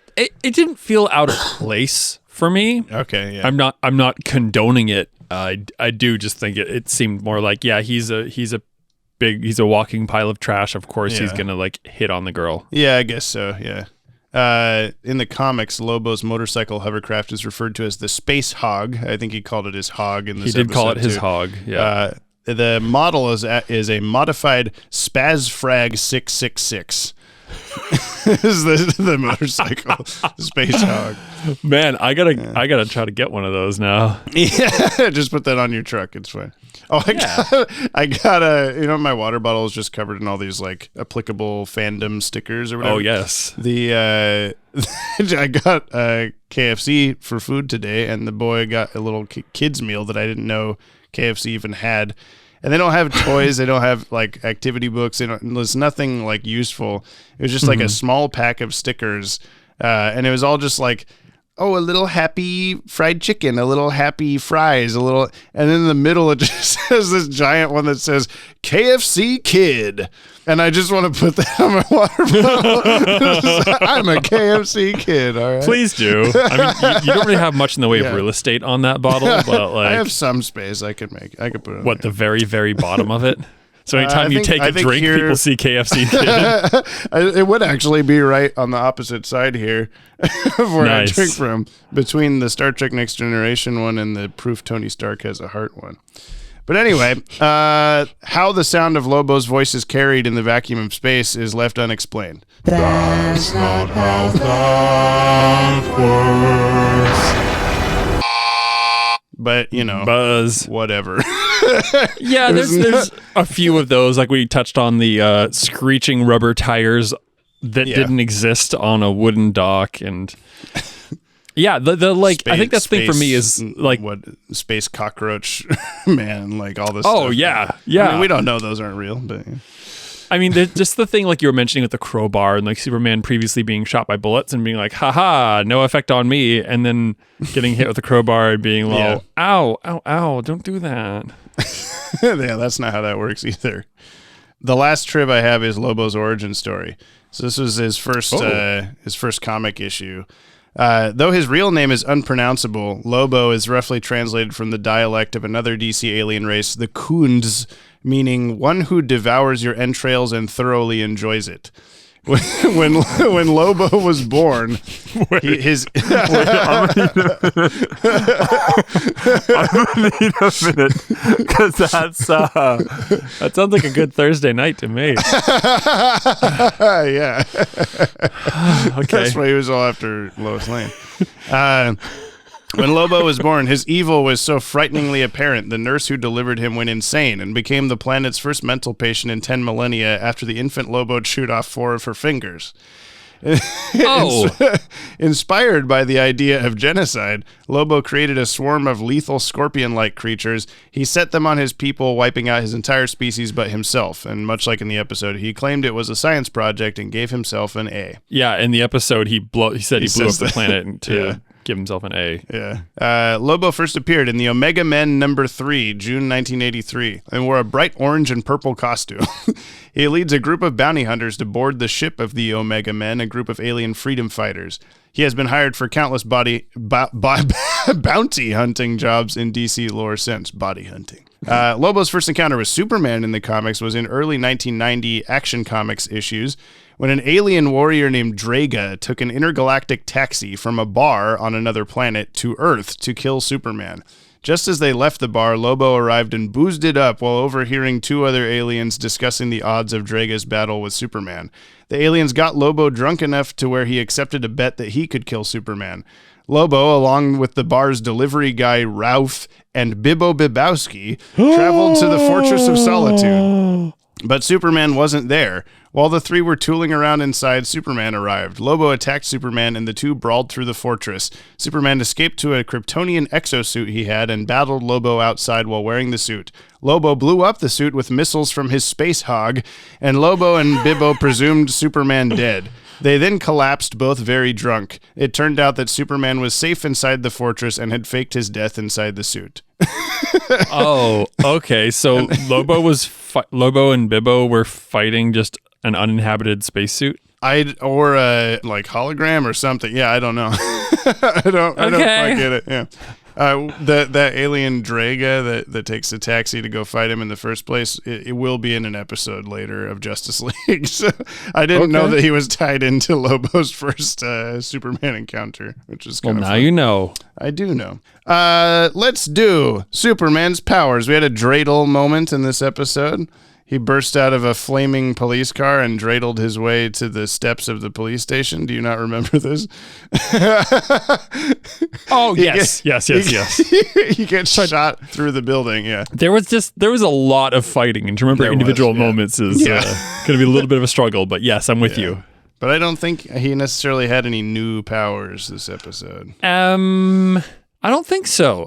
didn't feel out of place for me. Okay, yeah. I'm not condoning it. I do just think it seemed more like, yeah, he's a walking pile of trash. Of course he's gonna like hit on the girl. Yeah, I guess so. Yeah. In the comics, Lobo's motorcycle hovercraft is referred to as the Space Hog. I think he called it his hog in this episode. He did call it his hog. Yeah. The model is a modified Spazfrag 666. Is the motorcycle Space Hog? Man, I gotta try to get one of those now. Yeah, just put that on your truck. It's fine. Oh, I got my water bottle is just covered in all these like applicable fandom stickers or whatever. Oh yes. I got KFC for food today, and the boy got a little kids meal that I didn't know KFC even had. And they don't have toys. They don't have like activity books. There's nothing like useful. It was just like a small pack of stickers, and it was all just like, oh, a little happy fried chicken, a little happy fries, a little, and in the middle it just has this giant one that says KFC Kid, and I just want to put that on my water bottle. I'm a KFC kid. All right, please do. I mean, you don't really have much in the way of real estate on that bottle, but like I have some space. I could put it on what there. the very very bottom of it. So anytime you take a drink, people see KFC Kid. It would actually be right on the opposite side here of where I drink from, between the Star Trek Next Generation one and the Proof Tony Stark Has a Heart one. But anyway, how the sound of Lobo's voice is carried in the vacuum of space is left unexplained. That's not how that works. But, Buzz. Whatever. Yeah, there's a few of those. Like we touched on the screeching rubber tires that didn't exist on a wooden dock. And yeah, the like, I think that's the thing for me is like what space cockroach man, like all this stuff. Yeah. I mean, we don't know those aren't real, but I mean, just the thing like you were mentioning with the crowbar and like Superman previously being shot by bullets and being like, haha, no effect on me. And then getting hit with the crowbar and being like, ow, don't do that. Yeah, that's not how that works either. The last trib I have is Lobo's origin story. So this was his first comic issue. Though his real name is unpronounceable, Lobo is roughly translated from the dialect of another DC alien race, the Kunds, meaning one who devours your entrails and thoroughly enjoys it. When Lobo was born, I'm gonna need a minute because that sounds like a good Thursday night to me. Yeah. Okay. That's why he was all after Lois Lane. When Lobo was born, his evil was so frighteningly apparent, the nurse who delivered him went insane and became the planet's first mental patient in 10 millennia after the infant Lobo chewed off 4 of her fingers. Inspired by the idea of genocide, Lobo created a swarm of lethal scorpion-like creatures. He set them on his people, wiping out his entire species but himself. And much like in the episode, he claimed it was a science project and gave himself an A. Yeah, in the episode, he said he blew up the planet to give himself an A. Yeah. Lobo first appeared in the Omega Men #3, June 1983, and wore a bright orange and purple costume. He leads a group of bounty hunters to board the ship of the Omega Men, a group of alien freedom fighters. He has been hired for countless bounty hunting jobs in DC lore since. Body hunting. Lobo's first encounter with Superman in the comics was in early 1990 Action Comics issues, when an alien warrior named Draga took an intergalactic taxi from a bar on another planet to Earth to kill Superman. Just as they left the bar, Lobo arrived and boozed it up while overhearing 2 other aliens discussing the odds of Draga's battle with Superman. The aliens got Lobo drunk enough to where he accepted a bet that he could kill Superman. Lobo, along with the bar's delivery guy Ralph and Bibbo Bibowski, traveled to the Fortress of Solitude. But Superman wasn't there. While the 3 were tooling around inside, Superman arrived. Lobo attacked Superman and the 2 brawled through the fortress. Superman escaped to a Kryptonian exosuit he had and battled Lobo outside while wearing the suit. Lobo blew up the suit with missiles from his space hog, and Lobo and Bibbo presumed Superman dead. They then collapsed, both very drunk. It turned out that Superman was safe inside the fortress and had faked his death inside the suit. Oh, okay. So Lobo and Bibbo were fighting just an uninhabited spacesuit? Or a hologram or something. Yeah, I don't know. I don't quite get it. Yeah. That alien Draga that takes a taxi to go fight him in the first place, it will be in an episode later of Justice League. So I didn't know that he was tied into Lobo's first Superman encounter, which is kind of fun. You know. I do know. Let's do Superman's powers. We had a dreidel moment in this episode. He burst out of a flaming police car and dreidled his way to the steps of the police station. Do you not remember this? Yes. He gets shot through the building, yeah. There was a lot of fighting, and to remember individual moments is going to be a little bit of a struggle, but yes, I'm with you. But I don't think he necessarily had any new powers this episode. I don't think so.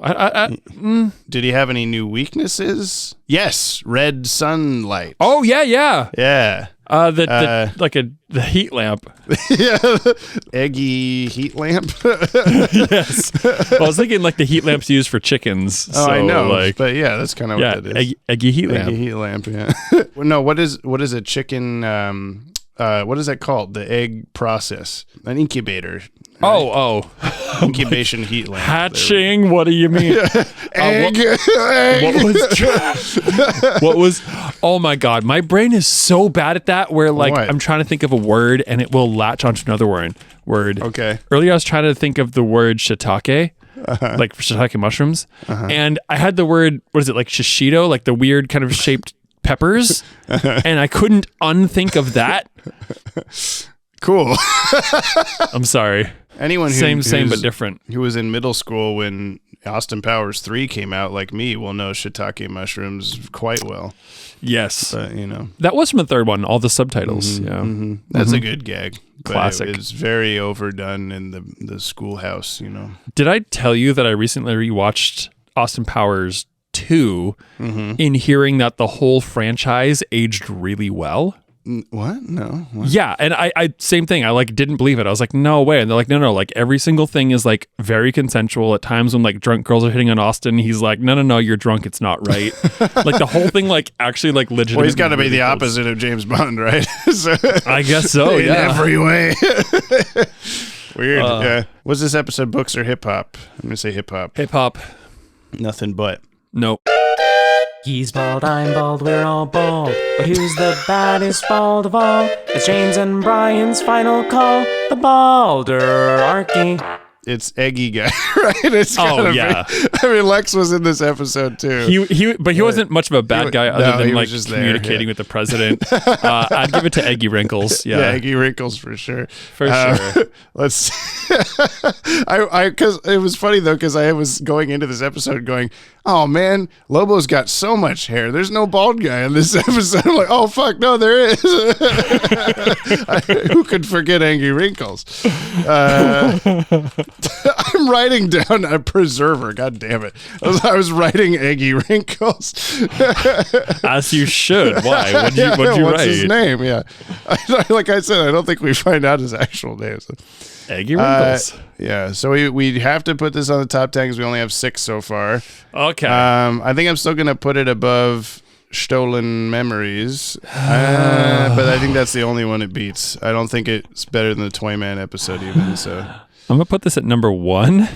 Did he have any new weaknesses? Yes, red sunlight. Oh yeah. Yeah. The heat lamp. Yeah, Eggy heat lamp. Yes. Well, I was thinking like the heat lamps used for chickens. Oh, so, I know. But yeah, that's kind of what it is. Eggy heat lamp. Eggy heat lamp. Yeah. No, what is a chicken? What is that called? The egg process. An incubator. Right? Oh. Incubation heat lamp. Hatching? What do you mean? Egg. What was? Oh my God. My brain is so bad at that where I'm trying to think of a word and it will latch onto another word. Okay. Earlier I was trying to think of the word shiitake. Like shiitake mushrooms. And I had the word, what is it, like shishito? Like the weird kind of shaped peppers. And I couldn't unthink of that. Cool. I'm sorry. Anyone same but different. Who was in middle school when Austin Powers 3 came out, like me, will know shiitake mushrooms quite well. Yes. But, that was from the third one, all the subtitles. That's a good gag. Classic. But it's very overdone in the schoolhouse, Did I tell you that I recently rewatched Austin Powers 2 in hearing that the whole franchise aged really well? What? No. What? Yeah, and I same thing. I like didn't believe it. I was like, no way. And they're like, no. Like every single thing is like very consensual. At times when like drunk girls are hitting on Austin, he's like, no, you're drunk. It's not right. Like the whole thing, like actually like legit. Well, he's got to be the opposite of James Bond, right? So, I guess so. In every way. Weird. Yeah. Was this episode books or hip hop? I'm gonna say hip hop. Hip hop. Nothing but. Nope. He's bald, I'm bald, we're all bald. But who's the baddest bald of all? It's James and Brian's final call. The Balderarchy. It's Eggy guy, right? It's yeah. I mean, Lex was in this episode too. He wasn't much of a bad guy other than like just communicating with the president. I'd give it to Eggy Wrinkles. Yeah, Eggy Wrinkles for sure. Sure. Let's. Because it was funny though, because I was going into this episode going, oh man, Lobo's got so much hair. There's no bald guy in this episode. I'm like, oh fuck, no, there is. Who could forget Eggy Wrinkles? I'm writing down a preserver. God damn it! I was writing Eggy Wrinkles. As you should. Why? What'd you write? What's his name? Yeah, like I said, I don't think we find out his actual name. So. Eggy Wrinkles. Yeah, so we have to put this on the top 10 because we only have 6 so far. Okay. I think I'm still gonna put it above Stolen Memories, but I think that's the only one it beats. I don't think it's better than the Toyman episode even. So I'm gonna put this at number 1.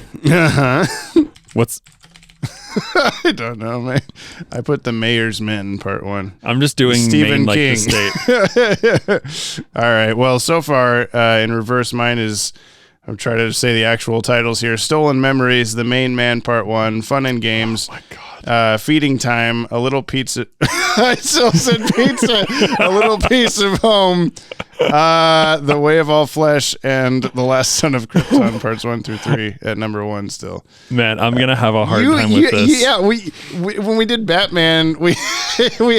What's? I don't know, man. I put The Mayor's Men Part 1. I'm just doing Stephen Maine King. Like the state. All right. Well, so far in reverse, mine is. I'm trying to say the actual titles here. Stolen Memories, The Main Man Part 1, Fun and Games. Oh my God. Feeding Time, A Little Pizza. I still said pizza. A Little Piece of Home. The Way of All Flesh, and The Last Son of Krypton Parts 1 through 3 at number 1 still. Man, I'm going to have a hard time with this. Yeah, we when we did Batman, we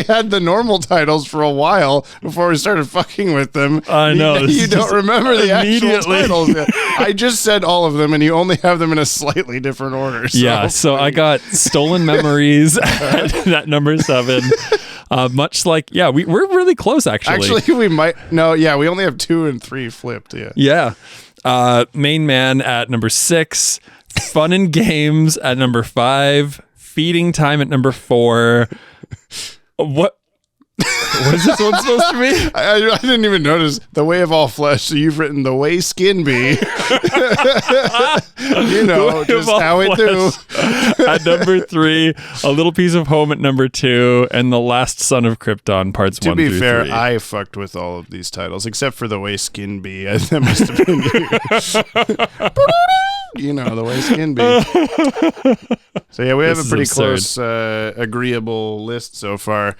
had the normal titles for a while before we started fucking with them. I know. You don't remember the actual titles. Yeah. I just said all of them, and you only have them in a slightly different order. So. Yeah, so I got Stolen Memories at number 7. Much like, we're really close, actually. Actually, we might. No, yeah, we only have 2 and 3 flipped. Yeah. Yeah. Main Man at number 6. Fun and Games at number 5. Feeding Time at number 4. What is this one supposed to be? I didn't even notice. The Way of All Flesh. So you've written The Way Skin Be. Just how it do. At number 3, A Little Piece of Home at number 2, and The Last Son of Krypton Parts 1 through 3. To be fair, I fucked with all of these titles, except for The Way Skin Be. That must have been you. The Way Skin Be. So yeah, we have a pretty close, agreeable list so far.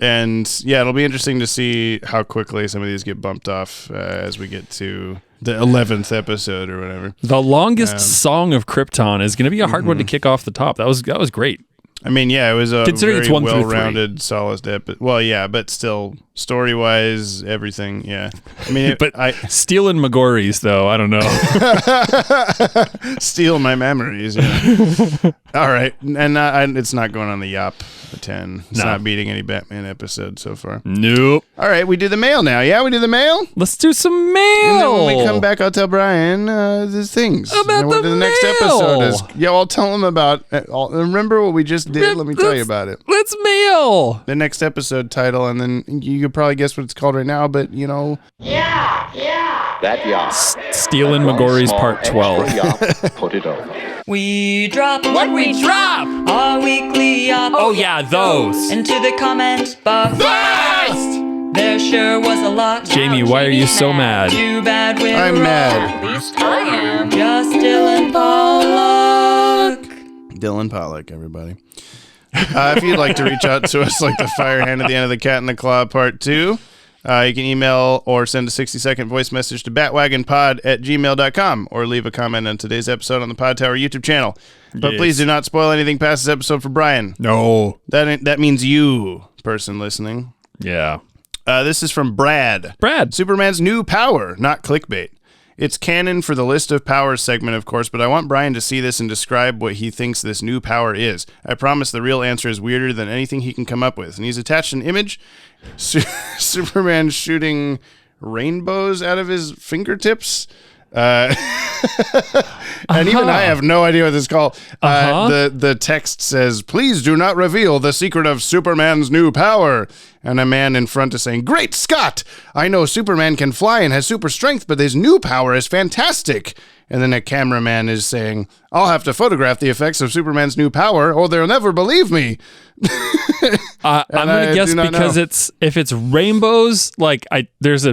And it'll be interesting to see how quickly some of these get bumped off as we get to the 11th episode or whatever. The longest song of Krypton is going to be a hard one to kick off the top. That was great. I mean, yeah, it was a considering very it's 1 well-rounded, solid episode. Well, yeah, but still, story-wise, everything, yeah. I mean, stealing Magories, though, I don't know. Steal my memories, yeah. All right, and it's not going on the Yop 10. It's not beating any Batman episode so far. Nope. All right, we do the mail now. Yeah, we do the mail? Let's do some mail. And then when we come back, I'll tell Brian the things. About what the next mail. episode is. Yeah, I'll tell him about it. Remember what we just did? Let me tell you about it. Let's mail. The next episode title, and then you could probably guess what it's called right now, but That yacht. Stealing Magories Part 12. Put it over. We drop What we drop? our weekly yacht. Oh yeah, those. Into the comment box. Best! There sure was a lot. Jamie, why are you so mad? Too bad we're I'm wrong. mad. At least I am. Just Dylan Pollock. Dylan Pollock, everybody. If you'd like to reach out to us like the fire hand at the end of the Cat in the Claw Part 2, you can email or send a 60-second voice message to batwagonpod@gmail.com or leave a comment on today's episode on the Podtower YouTube channel. But please do not spoil anything past this episode for Brian. No. That means you, person listening. Yeah. This is from Brad. Brad. Superman's new power, not clickbait. It's canon for the list of powers segment, of course, but I want Brian to see this and describe what he thinks this new power is. I promise the real answer is weirder than anything he can come up with. And he's attached an image, Superman shooting rainbows out of his fingertips. And even I have no idea what this is called. The text says, "Please do not reveal the secret of Superman's new power." And a man in front is saying, "Great Scott! I know Superman can fly and has super strength, but his new power is fantastic." And then a cameraman is saying, "I'll have to photograph the effects of Superman's new power or they'll never believe me." I'm going to guess because if it's rainbows, like there's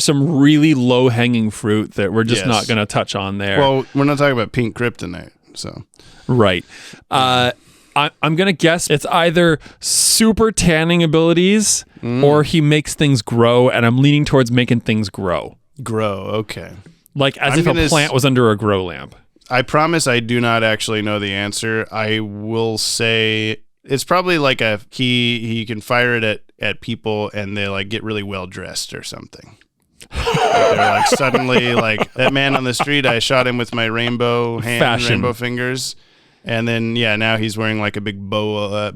some really low-hanging fruit that we're just not going to touch on there. Well, we're not talking about pink kryptonite, so. Right. I'm going to guess it's either super tanning abilities or he makes things grow, and I'm leaning towards making things grow. Grow, okay. Like as if a plant was under a grow lamp. I promise I do not actually know the answer. I will say it's probably like he can fire it at people and they like get really well dressed or something. They're like suddenly like that man on the street, I shot him with my rainbow hand, rainbow fingers, and then now he's wearing like a big boa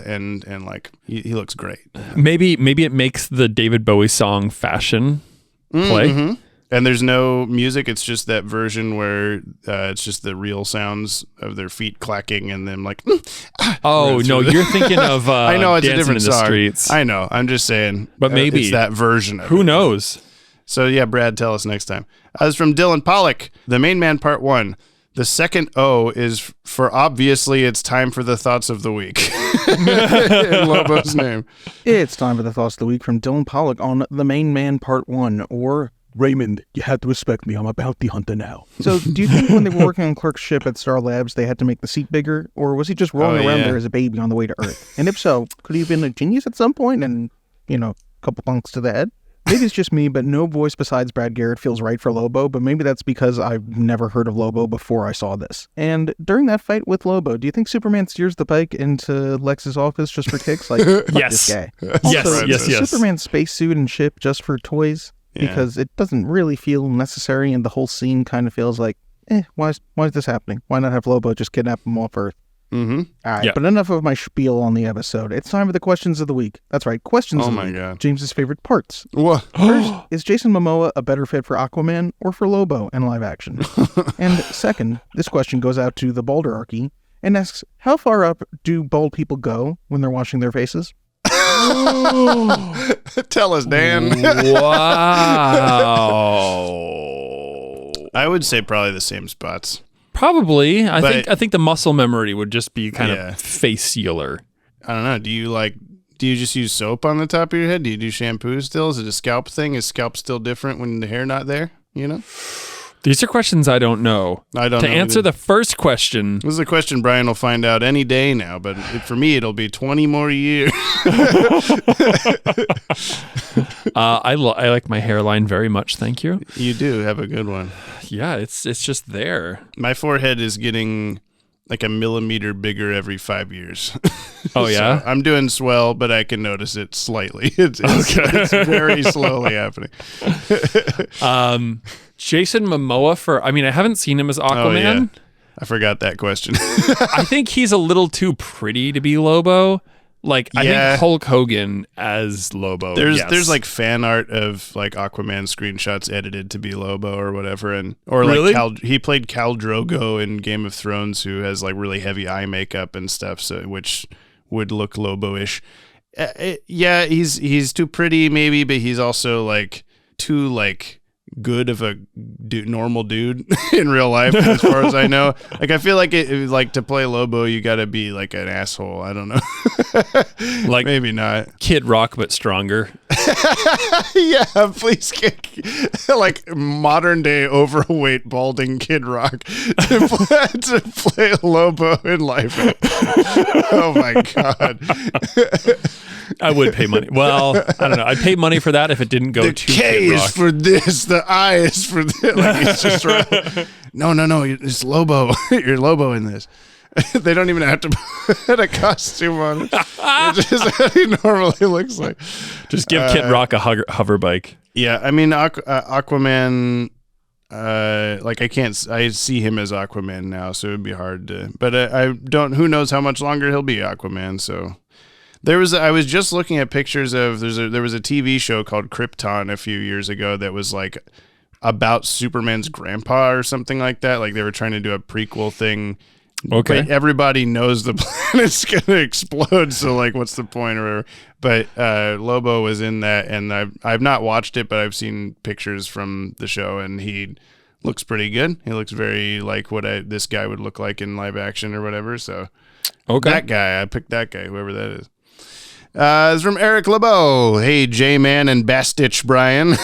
and like he looks great. Maybe it makes the David Bowie song Fashion play. Mm-hmm. And there's no music. It's just that version where it's just the real sounds of their feet clacking and then like. Oh no, you're thinking of. I know it's a different in the song. Streets. I know. I'm just saying. But maybe it's that version of it. Who knows? So yeah, Brad, tell us next time. This is from Dylan Pollock. The Main Man Part 1. The second O is for obviously it's time for the thoughts of the week. In Lobo's name. It's time for the thoughts of the week from Dylan Pollock on The Main Man Part 1, or Raymond, you have to respect me. I'm a bounty hunter now. So do you think when they were working on Clerk's ship at Star Labs, they had to make the seat bigger? Or was he just rolling around there as a baby on the way to Earth? And if so, could he have been a genius at some point and, a couple bunks to the head? Maybe it's just me, but no voice besides Brad Garrett feels right for Lobo, but maybe that's because I've never heard of Lobo before I saw this. And during that fight with Lobo, do you think Superman steers the bike into Lex's office just for kicks? Like, yes. This guy. Also, yes. Superman's spacesuit and ship just for toys? Because it doesn't really feel necessary, and the whole scene kind of feels like, why is this happening? Why not have Lobo just kidnap him off Earth? Mm-hmm. All right, but enough of my spiel on the episode. It's time for the questions of the week. That's right, questions of the week. God. James's favorite parts. What? First, is Jason Momoa a better fit for Aquaman or for Lobo in live action? And second, this question goes out to the Balderarchy and asks, how far up do bald people go when they're washing their faces? Tell us, Dan. Wow. I would say probably the same spots. Probably. I think the muscle memory would just be kind of face sealer. I don't know. Do you just use soap on the top of your head? Do you do shampoo still? Is it a scalp thing? Is scalp still different when the hair not there? These are questions I don't know. I don't know. To answer the first question. This is a question Brian will find out any day now, but for me, it'll be 20 more years. I like my hairline very much, thank you. You do have a good one. Yeah, it's just there. My forehead is getting like a millimeter bigger every 5 years. Oh, yeah? So I'm doing swell, but I can notice it slightly. It's very slowly happening. Jason Momoa I haven't seen him as Aquaman. Oh, yeah. I forgot that question. I think he's a little too pretty to be Lobo. I think Hulk Hogan as Lobo. There's like fan art of like Aquaman screenshots edited to be Lobo or whatever, or really? like he played Khal Drogo in Game of Thrones, who has like really heavy eye makeup and stuff, so which would look Lobo-ish. He's too pretty maybe, but he's also like too like good of a normal dude in real life, as far as I know. Like I feel like like to play Lobo, you got to be like an asshole. I don't know. Like maybe not Kid Rock, but stronger. Yeah, please like modern day overweight balding Kid Rock to play Lobo in life. Oh my god. I would pay money. Well, I don't know. I'd pay money for that if it didn't go the to K Kid Rock. is for this, the I is for this. Like it's just right. No, it's Lobo. You're Lobo in this. They don't even have to put a costume on it. It's just what he normally looks like. Just give Kid Rock a hover bike. Yeah, I mean, Aquaman I see him as Aquaman now, so it'd be hard to, but I don't, who knows how much longer he'll be Aquaman. So I was just looking at pictures of, there was a TV show called Krypton a few years ago that was like about Superman's grandpa or something like that. Like they were trying to do a prequel thing. Okay. But everybody knows the planet's going to explode. So like, what's the point or whatever? But Lobo was in that, and I've not watched it, but I've seen pictures from the show, and he looks pretty good. He looks very like what this guy would look like in live action or whatever. So that guy, I picked that guy, whoever that is. It's from Eric LeBeau. Hey, J-Man and Bastitch Brian.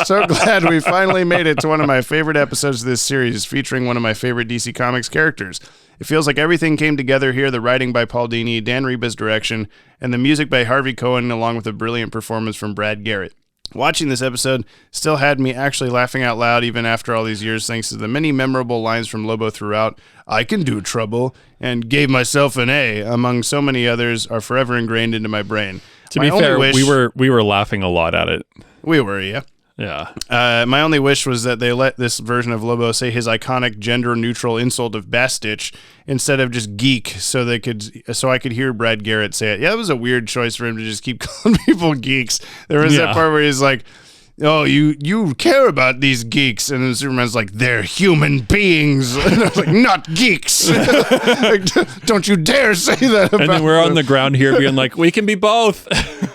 So glad we finally made it to one of my favorite episodes of this series, featuring one of my favorite DC Comics characters. It feels like everything came together here, the writing by Paul Dini, Dan Reba's direction, and the music by Harvey Cohen, along with a brilliant performance from Brad Garrett. Watching this episode still had me actually laughing out loud even after all these years, thanks to the many memorable lines from Lobo throughout. I can do trouble and gave myself an A, among so many others, are forever ingrained into my brain. To be fair, we were laughing a lot at it. We were, yeah. Yeah. My only wish was that they let this version of Lobo say his iconic gender-neutral insult of Bastitch instead of just geek, so I could hear Brad Garrett say it. Yeah, it was a weird choice for him to just keep calling people geeks. There was that part where he's like, oh, you care about these geeks. And then Superman's like, they're human beings. And I was like, not geeks. Like, don't you dare say that about And then we're on the ground here being like, we can be both.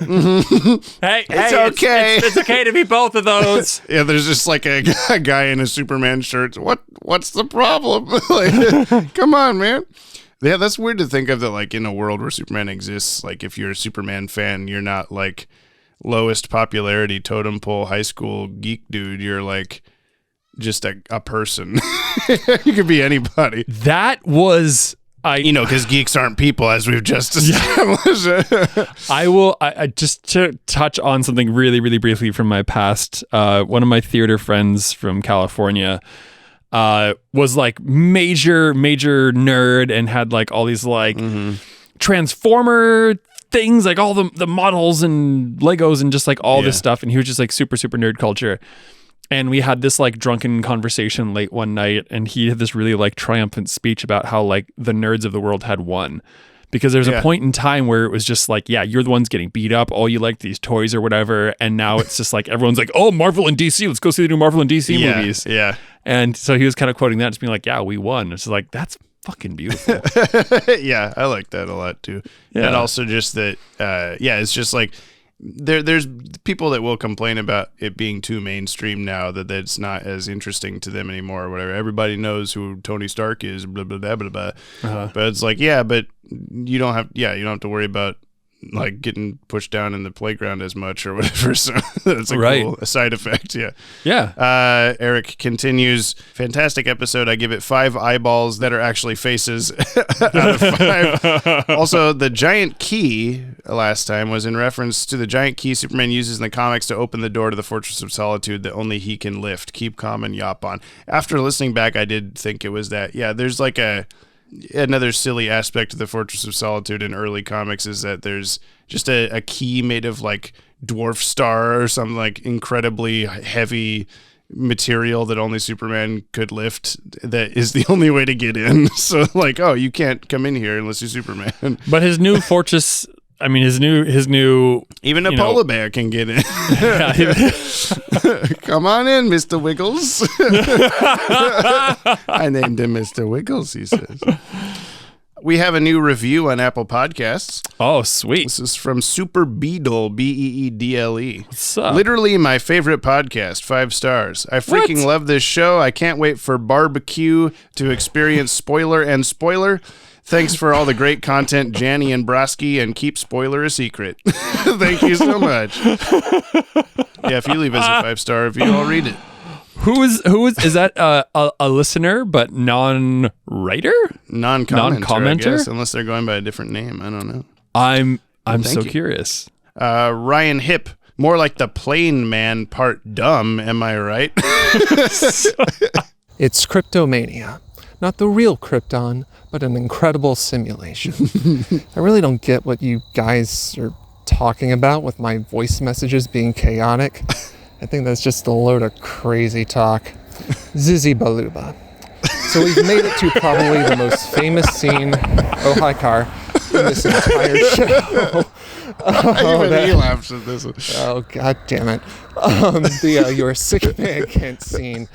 Hey, it's okay. It's okay to be both of those. Yeah, there's just like a guy in a Superman shirt. What's the problem? Like, come on, man. Yeah, that's weird to think of that, like, in a world where Superman exists, like, if you're a Superman fan, you're not, like, lowest popularity totem pole high school geek dude. You're, like, just a person. You could be anybody. That was... because geeks aren't people, as we've just established. I just to touch on something really, really briefly from my past. One of my theater friends from California was like major nerd and had like all these like Transformer things, like all the models and Legos and just like all this stuff. And he was just like super nerd culture. And we had this like drunken conversation late one night, and he had this really like triumphant speech about how like the nerds of the world had won. Because there's a point in time where it was just like, yeah, you're the ones getting beat up. All you like these toys or whatever. And now it's just like, everyone's like, oh, Marvel and DC, let's go see the new Marvel and DC movies. Yeah. And so he was kind of quoting that, just being like, yeah, we won. It's like, that's fucking beautiful. Yeah, I like that a lot too. Yeah. And also just that, it's just like, there's people that will complain about it being too mainstream now, that it's not as interesting to them anymore or whatever. Everybody knows who Tony Stark is, blah blah blah blah blah. But it's like, but you don't have to worry about like getting pushed down in the playground as much or whatever. So that's a cool side effect. Yeah. Eric continues, fantastic episode. I give it 5 eyeballs that are actually faces out of 5. Also, the giant key last time was in reference to the giant key Superman uses in the comics to open the door to the Fortress of Solitude that only he can lift. Keep calm and yop on. After listening back, I did think it was that. Yeah, there's like another silly aspect of the Fortress of Solitude in early comics is that there's just a key made of like dwarf star or some like incredibly heavy material that only Superman could lift, that is the only way to get in. So like, oh, you can't come in here unless you're Superman. But his new fortress, I mean, his new even a polar bear can get in. Come on in, Mr. Wiggles. I named him Mr. Wiggles, he says. We have a new review on Apple Podcasts. Oh, sweet. This is from Super Beedle, Beedle. What's up? Literally my favorite podcast, 5 stars. I freaking love this show. I can't wait for barbecue to experience spoiler and spoiler. Thanks for all the great content, Janny and Broski, and keep spoiler a secret. Thank you so much. Yeah, if you leave us a 5-star review, I'll read it. Who is that a listener but non-writer? Non-commenter, I guess, unless they're going by a different name. I don't know. I'm so curious. Ryan Hip, more like the plain man part dumb, am I right? It's Cryptomania. Not the real Krypton, but an incredible simulation. I really don't get what you guys are talking about with my voice messages being chaotic. I think that's just a load of crazy talk. Zizzy Baluba. So we've made it to probably the most famous scene, oh hi car, in this entire show. Even he laughs at this one. Oh god damn it. Your sick man Kent scene,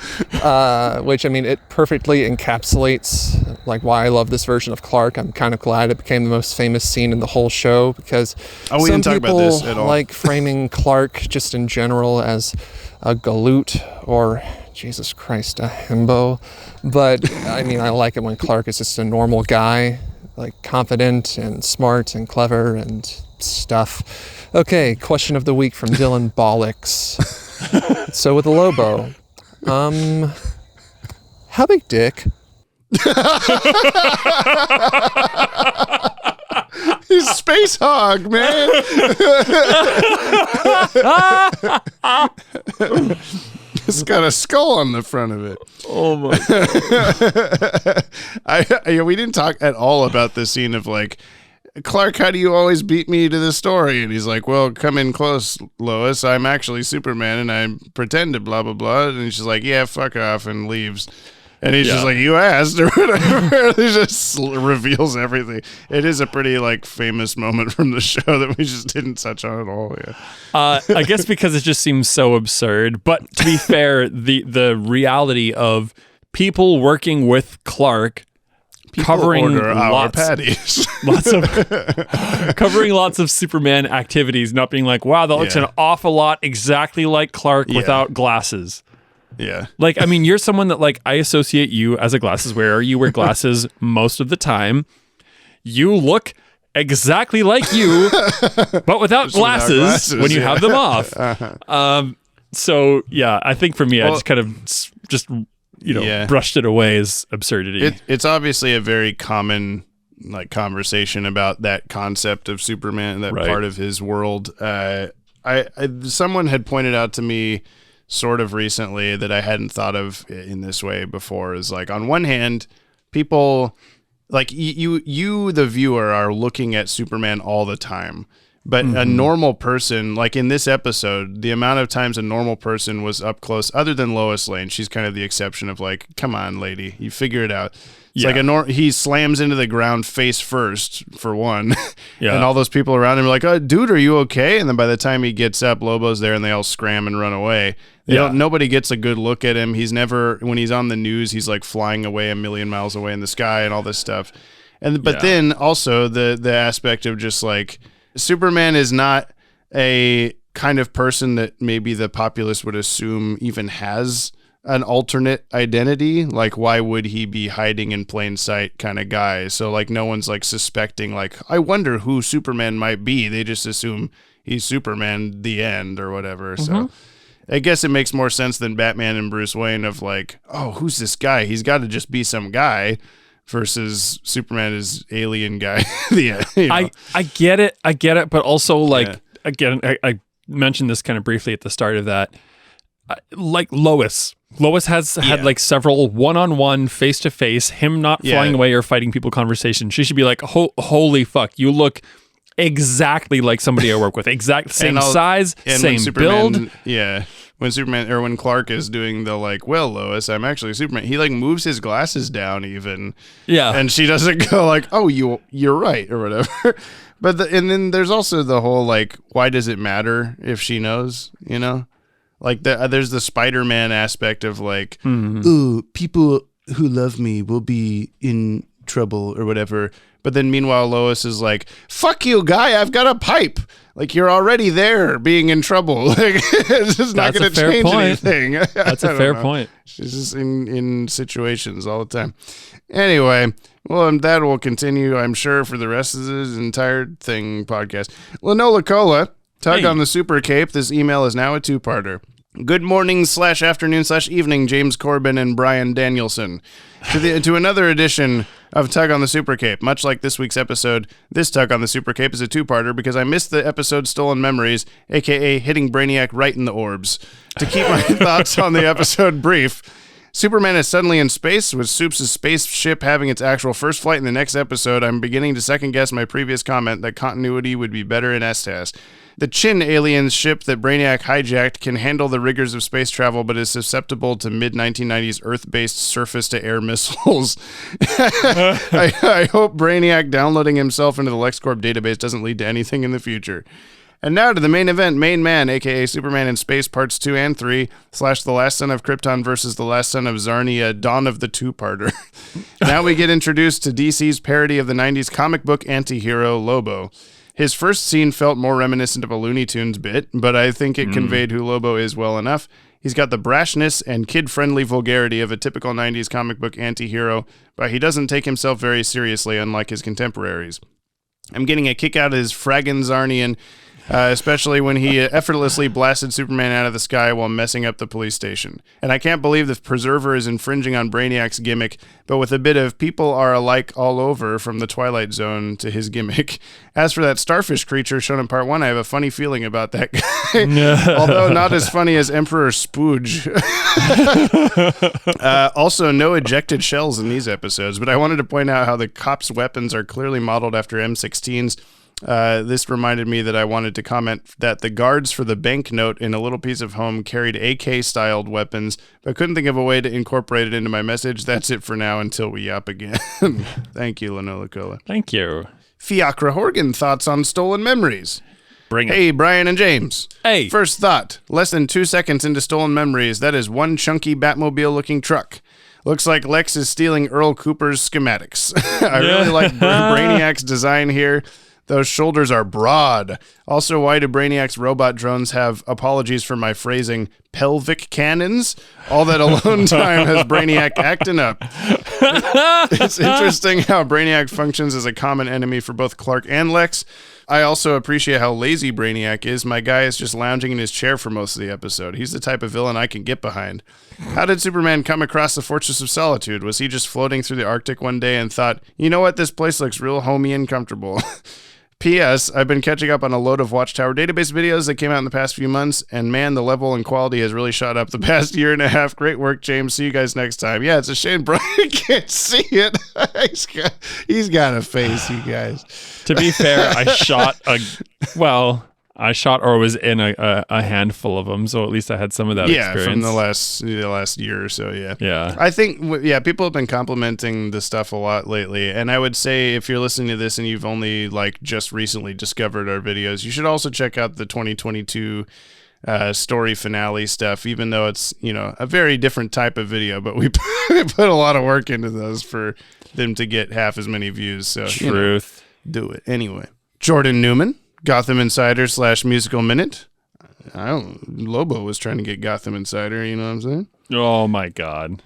which I mean it perfectly encapsulates like why I love this version of Clark. I'm kind of glad it became the most famous scene in the whole show because we some didn't talk people about this at all. like framing Clark just in general as a galoot or Jesus Christ, a himbo. But I mean I like it when Clark is just a normal guy, like confident and smart and clever and stuff. Okay, question of the week from Dylan Bollocks. So with the Lobo, how big dick? He's Space Hog, man. It's got a skull on the front of it. Oh my god. We didn't talk at all about the scene of like, Clark, how do you always beat me to the story? And he's like, well, come in close, Lois. I'm actually Superman and I pretended blah, blah, blah. And she's like, yeah, fuck off, and leaves. And he's just like, you asked or whatever. He just reveals everything. It is a pretty like famous moment from the show that we just didn't touch on at all. Yeah. I guess because it just seems so absurd. But to be fair, the reality of people working with Clark covering covering lots of Superman activities, not being like, wow, that looks an awful lot exactly like Clark without glasses. Yeah. Like, I mean, you're someone that, like, I associate you as a glasses wearer. You wear glasses most of the time. You look exactly like you, but without glasses when you have them off. So, yeah, I think for me, I just kind of brushed it away as absurdity. It's obviously a very common, like, conversation about that concept of Superman, that part of his world. Someone had pointed out to me sort of recently that I hadn't thought of in this way before is like, on one hand, people like you, the viewer, are looking at Superman all the time, but a normal person, like in this episode, the amount of times a normal person was up close, other than Lois Lane, she's kind of the exception of like, come on, lady, you figure it out. It's like he slams into the ground face first, for one. And all those people around him are like, oh, dude, are you okay? And then by the time he gets up, Lobo's there and they all scram and run away. Nobody gets a good look at him. He's never, when he's on the news, he's like flying away a million miles away in the sky and all this stuff. But then also the aspect of just like, Superman is not a kind of person that maybe the populace would assume even has an alternate identity. Like, why would he be hiding in plain sight kind of guy? So like no one's like suspecting like, I wonder who Superman might be. They just assume he's Superman, the end, or whatever. So I guess it makes more sense than Batman and Bruce Wayne of like, oh, who's this guy? He's got to just be some guy, versus Superman is alien guy. I get it, but also like again, I mentioned this kind of briefly at the start of that. Like Lois has had like several one-on-one, face-to-face, him not flying away or fighting people conversations. She should be like, holy fuck, you look exactly like somebody I work with. Exact same size, same build. Yeah. When Superman or when Clark is doing the like, well, Lois, I'm actually Superman. He like moves his glasses down even. Yeah. And she doesn't go like, oh, you're right or whatever. But and then there's also the whole like, why does it matter if she knows, you know? Like there's the Spider-Man aspect of like, ooh, people who love me will be in trouble or whatever. But then meanwhile, Lois is like, fuck you, guy, I've got a pipe. Like, you're already there being in trouble. Like, it's just not going to change anything. That's a fair point. She's just in situations all the time. Anyway, well, that will continue, I'm sure, for the rest of this entire thing podcast. Lanola Cola, tug on the super cape. This email is now a two-parter. Good morning / afternoon / evening, James Corbin and Brian Danielson. To another edition of Tug on the Super Cape. Much like this week's episode, this Tug on the Super Cape is a two-parter because I missed the episode Stolen Memories, a.k.a. hitting Brainiac right in the orbs. To keep my thoughts on the episode brief, Superman is suddenly in space, with Supes' spaceship having its actual first flight in the next episode. I'm beginning to second-guess my previous comment that continuity would be better in STAS. The Chin aliens ship that Brainiac hijacked can handle the rigors of space travel, but is susceptible to mid-1990s Earth-based surface-to-air missiles. I hope Brainiac downloading himself into the LexCorp database doesn't lead to anything in the future. And now to the main event, Main Man, a.k.a. Superman in Space Parts 2 and 3, / The Last Son of Krypton versus The Last Son of Zarnia, Dawn of the Two-Parter. Now we get introduced to DC's parody of the 90s comic book anti-hero Lobo. His first scene felt more reminiscent of a Looney Tunes bit, but I think it conveyed who Lobo is well enough. He's got the brashness and kid-friendly vulgarity of a typical 90s comic book anti-hero, but he doesn't take himself very seriously, unlike his contemporaries. I'm getting a kick out of his fraggin' Zarnian, especially when he effortlessly blasted Superman out of the sky while messing up the police station. And I can't believe the Preserver is infringing on Brainiac's gimmick, but with a bit of people are alike all over from the Twilight Zone to his gimmick. As for that starfish creature shown in Part 1, I have a funny feeling about that guy, although not as funny as Emperor Spooge. Also, no ejected shells in these episodes, but I wanted to point out how the cops' weapons are clearly modeled after M16s. This reminded me that I wanted to comment that the guards for the banknote in A Little Piece of Home carried AK-styled weapons, but couldn't think of a way to incorporate it into my message. That's it for now until we yap again. Thank you, Lanola Cola. Thank you. Fiacra Horgan, thoughts on Stolen Memories. Bring it. Hey, Brian and James. Hey. First thought, less than 2 seconds into Stolen Memories, that is one chunky Batmobile-looking truck. Looks like Lex is stealing Earl Cooper's schematics. I really like Brainiac's design here. Those shoulders are broad. Also, why do Brainiac's robot drones have, apologies for my phrasing, pelvic cannons? All that alone time has Brainiac acting up. It's interesting how Brainiac functions as a common enemy for both Clark and Lex. I also appreciate how lazy Brainiac is. My guy is just lounging in his chair for most of the episode. He's the type of villain I can get behind. How did Superman come across the Fortress of Solitude? Was he just floating through the Arctic one day and thought, you know what, this place looks real homey and comfortable? P.S. I've been catching up on a load of Watchtower database videos that came out in the past few months, and man, the level and quality has really shot up the past year and a half. Great work, James. See you guys next time. Yeah, it's a shame Brian can't see it. He's got a face, you guys. To be fair, I shot or was in a handful of them, so at least I had some of that experience. From the last year or so, yeah. Yeah. I think, people have been complimenting the stuff a lot lately, and I would say if you're listening to this and you've only, just recently discovered our videos, you should also check out the 2022 story finale stuff, even though it's, a very different type of video, but we put a lot of work into those for them to get half as many views, so, Truth. Do it. Anyway. Jordan Newman. Gotham Insider / Musical Minute. Lobo was trying to get Gotham Insider, you know what I'm saying? Oh my God.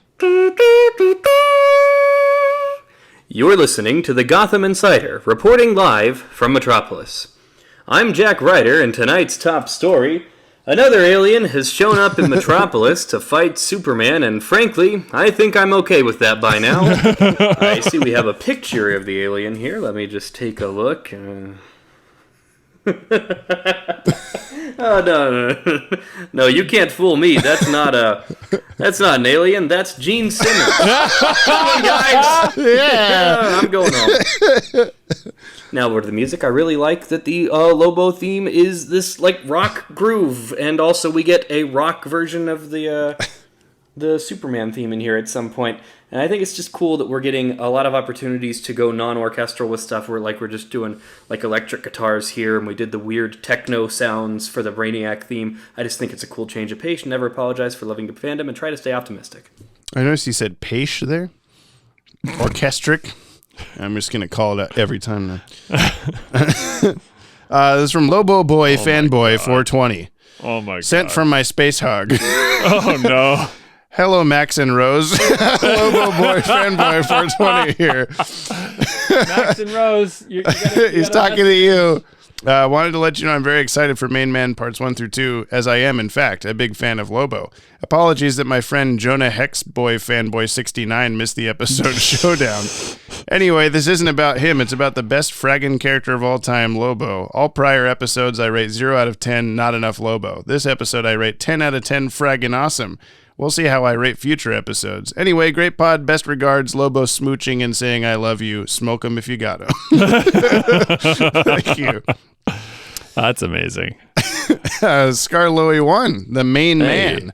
You're listening to the Gotham Insider, reporting live from Metropolis. I'm Jack Ryder, and tonight's top story, another alien has shown up in Metropolis to fight Superman, and frankly, I think I'm okay with that by now. I see we have a picture of the alien here. Let me just take a look. Oh, no, you can't fool me. That's not an alien. That's Gene Simmons. Come on, guys. Yeah, I'm going home. Now, for the music, I really like that the Lobo theme is this rock groove, and also we get a rock version of the Superman theme in here at some point. And I think it's just cool that we're getting a lot of opportunities to go non-orchestral with stuff where we're just doing electric guitars here, and we did the weird techno sounds for the Brainiac theme. I just think it's a cool change of pace. Never apologize for loving the fandom and try to stay optimistic. I noticed you said pace there. Orchestric. I'm just going to call it out every time now. This is from Lobo Boy Fanboy 420. Oh my God. Sent from my space hog. Oh no. Hello, Max and Rose. Lobo Boy Fanboy 420 here. Max and Rose. He's talking to you. Wanted to let you know I'm very excited for Main Man Parts 1 through 2, as I am, in fact, a big fan of Lobo. Apologies that my friend Jonah Hexboy Fanboy 69 missed the episode showdown. Anyway, this isn't about him. It's about the best fraggin' character of all time, Lobo. All prior episodes I rate 0 out of 10, not enough Lobo. This episode I rate 10 out of 10, fraggin' awesome. We'll see how I rate future episodes. Anyway, great pod. Best regards, Lobo smooching and saying I love you. Smoke 'em if you got 'em. Thank you. That's amazing. Scarloey 1, the main man.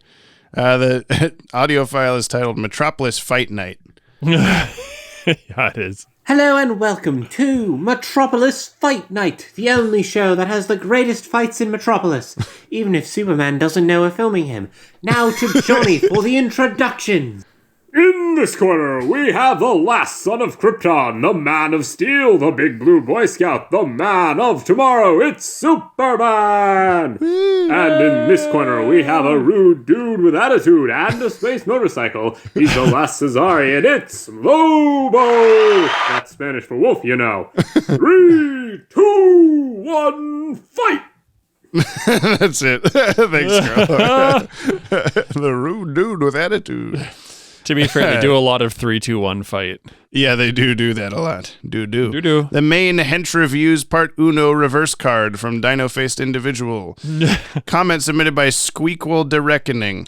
The audio file is titled Metropolis Fight Night. Yeah, it is. Hello and welcome to Metropolis Fight Night, the only show that has the greatest fights in Metropolis, even if Superman doesn't know we're filming him. Now to Johnny for the introduction. In this corner, we have the last son of Krypton, the Man of Steel, the Big Blue Boy Scout, the Man of Tomorrow, it's Superman! And in this corner, we have a rude dude with attitude and a space motorcycle. He's the last Cesarian, it's Lobo! That's Spanish for wolf, you know. 3, 2, 1, fight! That's it. Thanks, Carl. The rude dude with attitude. To be fair, they do a lot of 3, 2, 1 fight. Yeah, they do that a lot. Do. The main Hench Reviews Part Uno reverse card from Dino Faced Individual. Comment submitted by Squeakwill de Reckoning.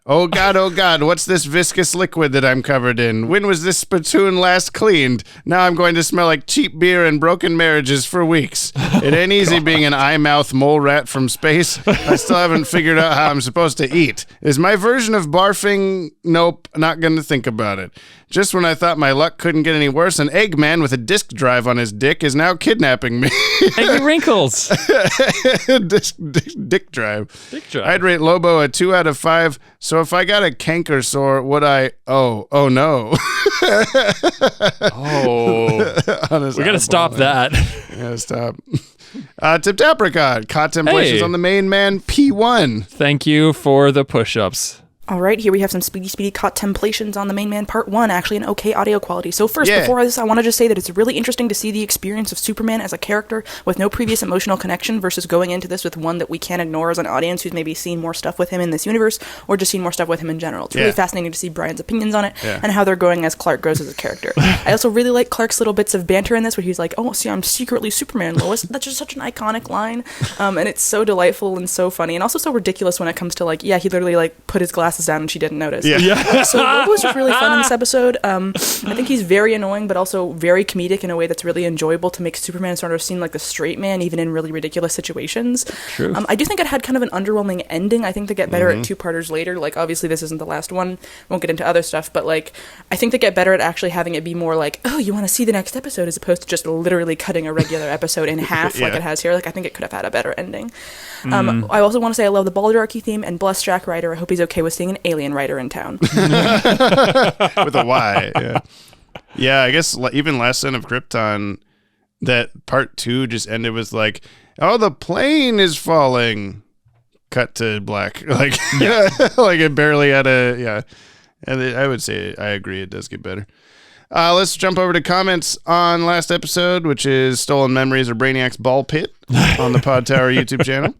Oh God, what's this viscous liquid that I'm covered in? When was this spittoon last cleaned? Now I'm going to smell like cheap beer and broken marriages for weeks. It ain't easy being an eye-mouth mole rat from space. I still haven't figured out how I'm supposed to eat. Is my version of barfing? Nope, not going to think about it. Just when I thought my luck couldn't get any worse, an Eggman with a disk drive on his dick is now kidnapping me. Eggy Wrinkles. Dick drive. I'd rate Lobo a 2 out of 5. So if I got a canker sore, would I? Oh no. We got to stop that. Yeah, stop. Tipped Apricot. Contemplations on the main man P1. Thank you for the push-ups. All right, here we have some speedy contemplations on the main man part 1, actually an okay audio quality. So first, before this, I want to just say that it's really interesting to see the experience of Superman as a character with no previous emotional connection versus going into this with one that we can't ignore as an audience who's maybe seen more stuff with him in this universe or just seen more stuff with him in general. It's really fascinating to see Brian's opinions on it and how they're going as Clark grows as a character. I also really like Clark's little bits of banter in this where he's like, oh, see, I'm secretly Superman, Lois. That's just such an iconic line. And it's so delightful and so funny and also so ridiculous when it comes to like, he literally like put his glasses down and she didn't notice. So Lobo's just really fun in this episode. I think he's very annoying, but also very comedic in a way that's really enjoyable to make Superman sort of seem like the straight man, even in really ridiculous situations. True. I do think it had kind of an underwhelming ending. I think they get better at 2-parters later. Like, obviously, this isn't the last one. Won't get into other stuff, but like, I think they get better at actually having it be more like, oh, you want to see the next episode, as opposed to just literally cutting a regular episode in half like it has here. Like, I think it could have had a better ending. I also want to say I love the Baldarchy theme, and bless Jack Ryder. I hope he's okay with seeing an alien writer in town. With a Y, yeah. I guess even Last Son of Krypton, that part 2 just ended with like, oh, the plane is falling. Cut to black, like like it barely had a And I would say I agree, it does get better. Let's jump over to comments on last episode, which is Stolen Memories or Brainiac's Ball Pit on the Podtower YouTube channel.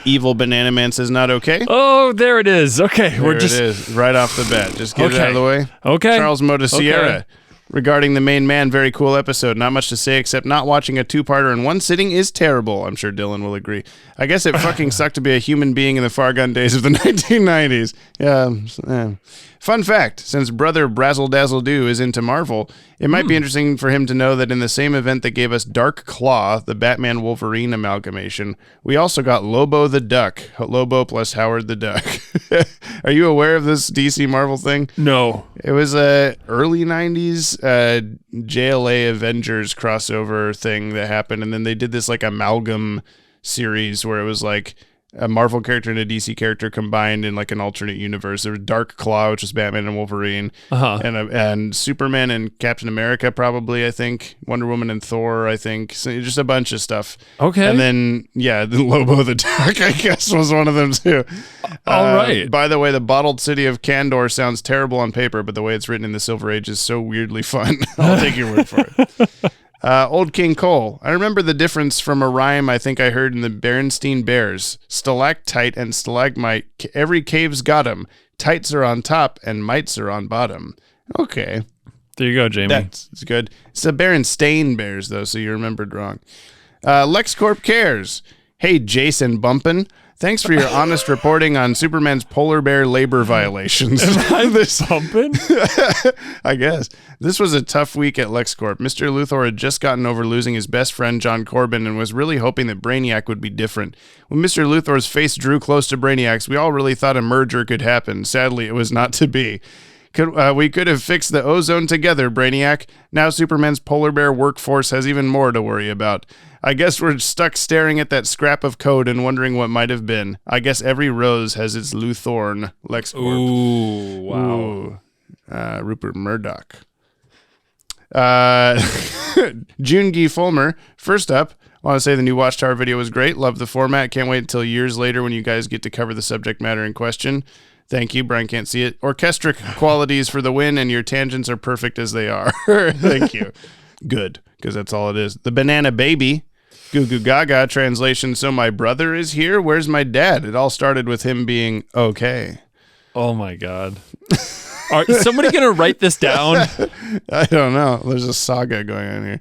Evil Banana Man says not okay. Oh, there it is. Okay, it is right off the bat. Just get it out of the way. Okay. Charles Moda Sierra. Regarding the main man, very cool episode. Not much to say except not watching a 2-parter in one sitting is terrible. I'm sure Dylan will agree. I guess it fucking sucked to be a human being in the Fargun days of the 1990s. Yeah. Fun fact, since brother Brazzle Dazzle Doo is into Marvel, it might be interesting for him to know that in the same event that gave us Dark Claw, the Batman-Wolverine amalgamation, we also got Lobo the Duck. Lobo plus Howard the Duck. Are you aware of this DC Marvel thing? No. It was a early 90s JLA Avengers crossover thing that happened, and then they did this like amalgam series where it was like a Marvel character and a DC character combined in like an alternate universe. There was Dark Claw, which was Batman and Wolverine, and Superman and Captain America, probably, I think. Wonder Woman and Thor, I think. So just a bunch of stuff. Okay. And then, the Lobo the Duck, I guess, was one of them too. All right. By the way, the bottled city of Kandor sounds terrible on paper, but the way it's written in the Silver Age is so weirdly fun. I'll take your word for it. Old King Cole. I remember the difference from a rhyme I think I heard in the Berenstein Bears. Stalactite and stalagmite, every cave's got 'em. Tights are on top and mites are on bottom. Okay. There you go, Jamie. That's good. It's the Berenstain Bears, though, so you remembered wrong. LexCorp cares. Hey, Jason Bumpin'. Thanks for your honest reporting on Superman's polar bear labor violations. Am I this humping? I guess. This was a tough week at LexCorp. Mr. Luthor had just gotten over losing his best friend, John Corbin, and was really hoping that Brainiac would be different. When Mr. Luthor's face drew close to Brainiac's, we all really thought a merger could happen. Sadly, it was not to be. We could have fixed the ozone together, Brainiac. Now Superman's polar bear workforce has even more to worry about. I guess we're stuck staring at that scrap of code and wondering what might have been. I guess every rose has its Luthorn. LexCorp. Ooh, wow. Ooh. Rupert Murdoch. Jungi Fulmer. First up, I want to say the new Watchtower video was great. Love the format. Can't wait until years later when you guys get to cover the subject matter in question. Thank you. Brian can't see it. Orchestric qualities for the win, and your tangents are perfect as they are. Thank you. Good, because that's all it is. The Banana Baby. Goo Goo Gaga translation. So my brother is here? Where's my dad? It all started with him being okay. Oh, my God. Is somebody going to write this down? I don't know. There's a saga going on here.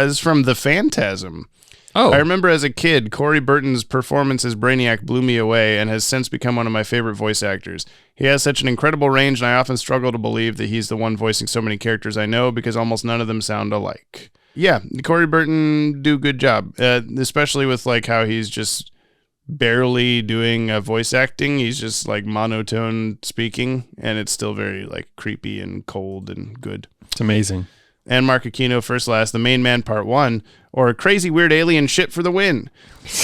This is from The Phantasm. Oh. I remember as a kid, Corey Burton's performance as Brainiac blew me away and has since become one of my favorite voice actors. He has such an incredible range, and I often struggle to believe that he's the one voicing so many characters I know because almost none of them sound alike. Yeah, Corey Burton do a good job, especially with like how he's just barely doing voice acting. He's just like monotone speaking, and it's still very like creepy and cold and good. It's amazing. And Mark Aquino, First Last, The Main Man Part 1, or Crazy Weird Alien Shit for the win.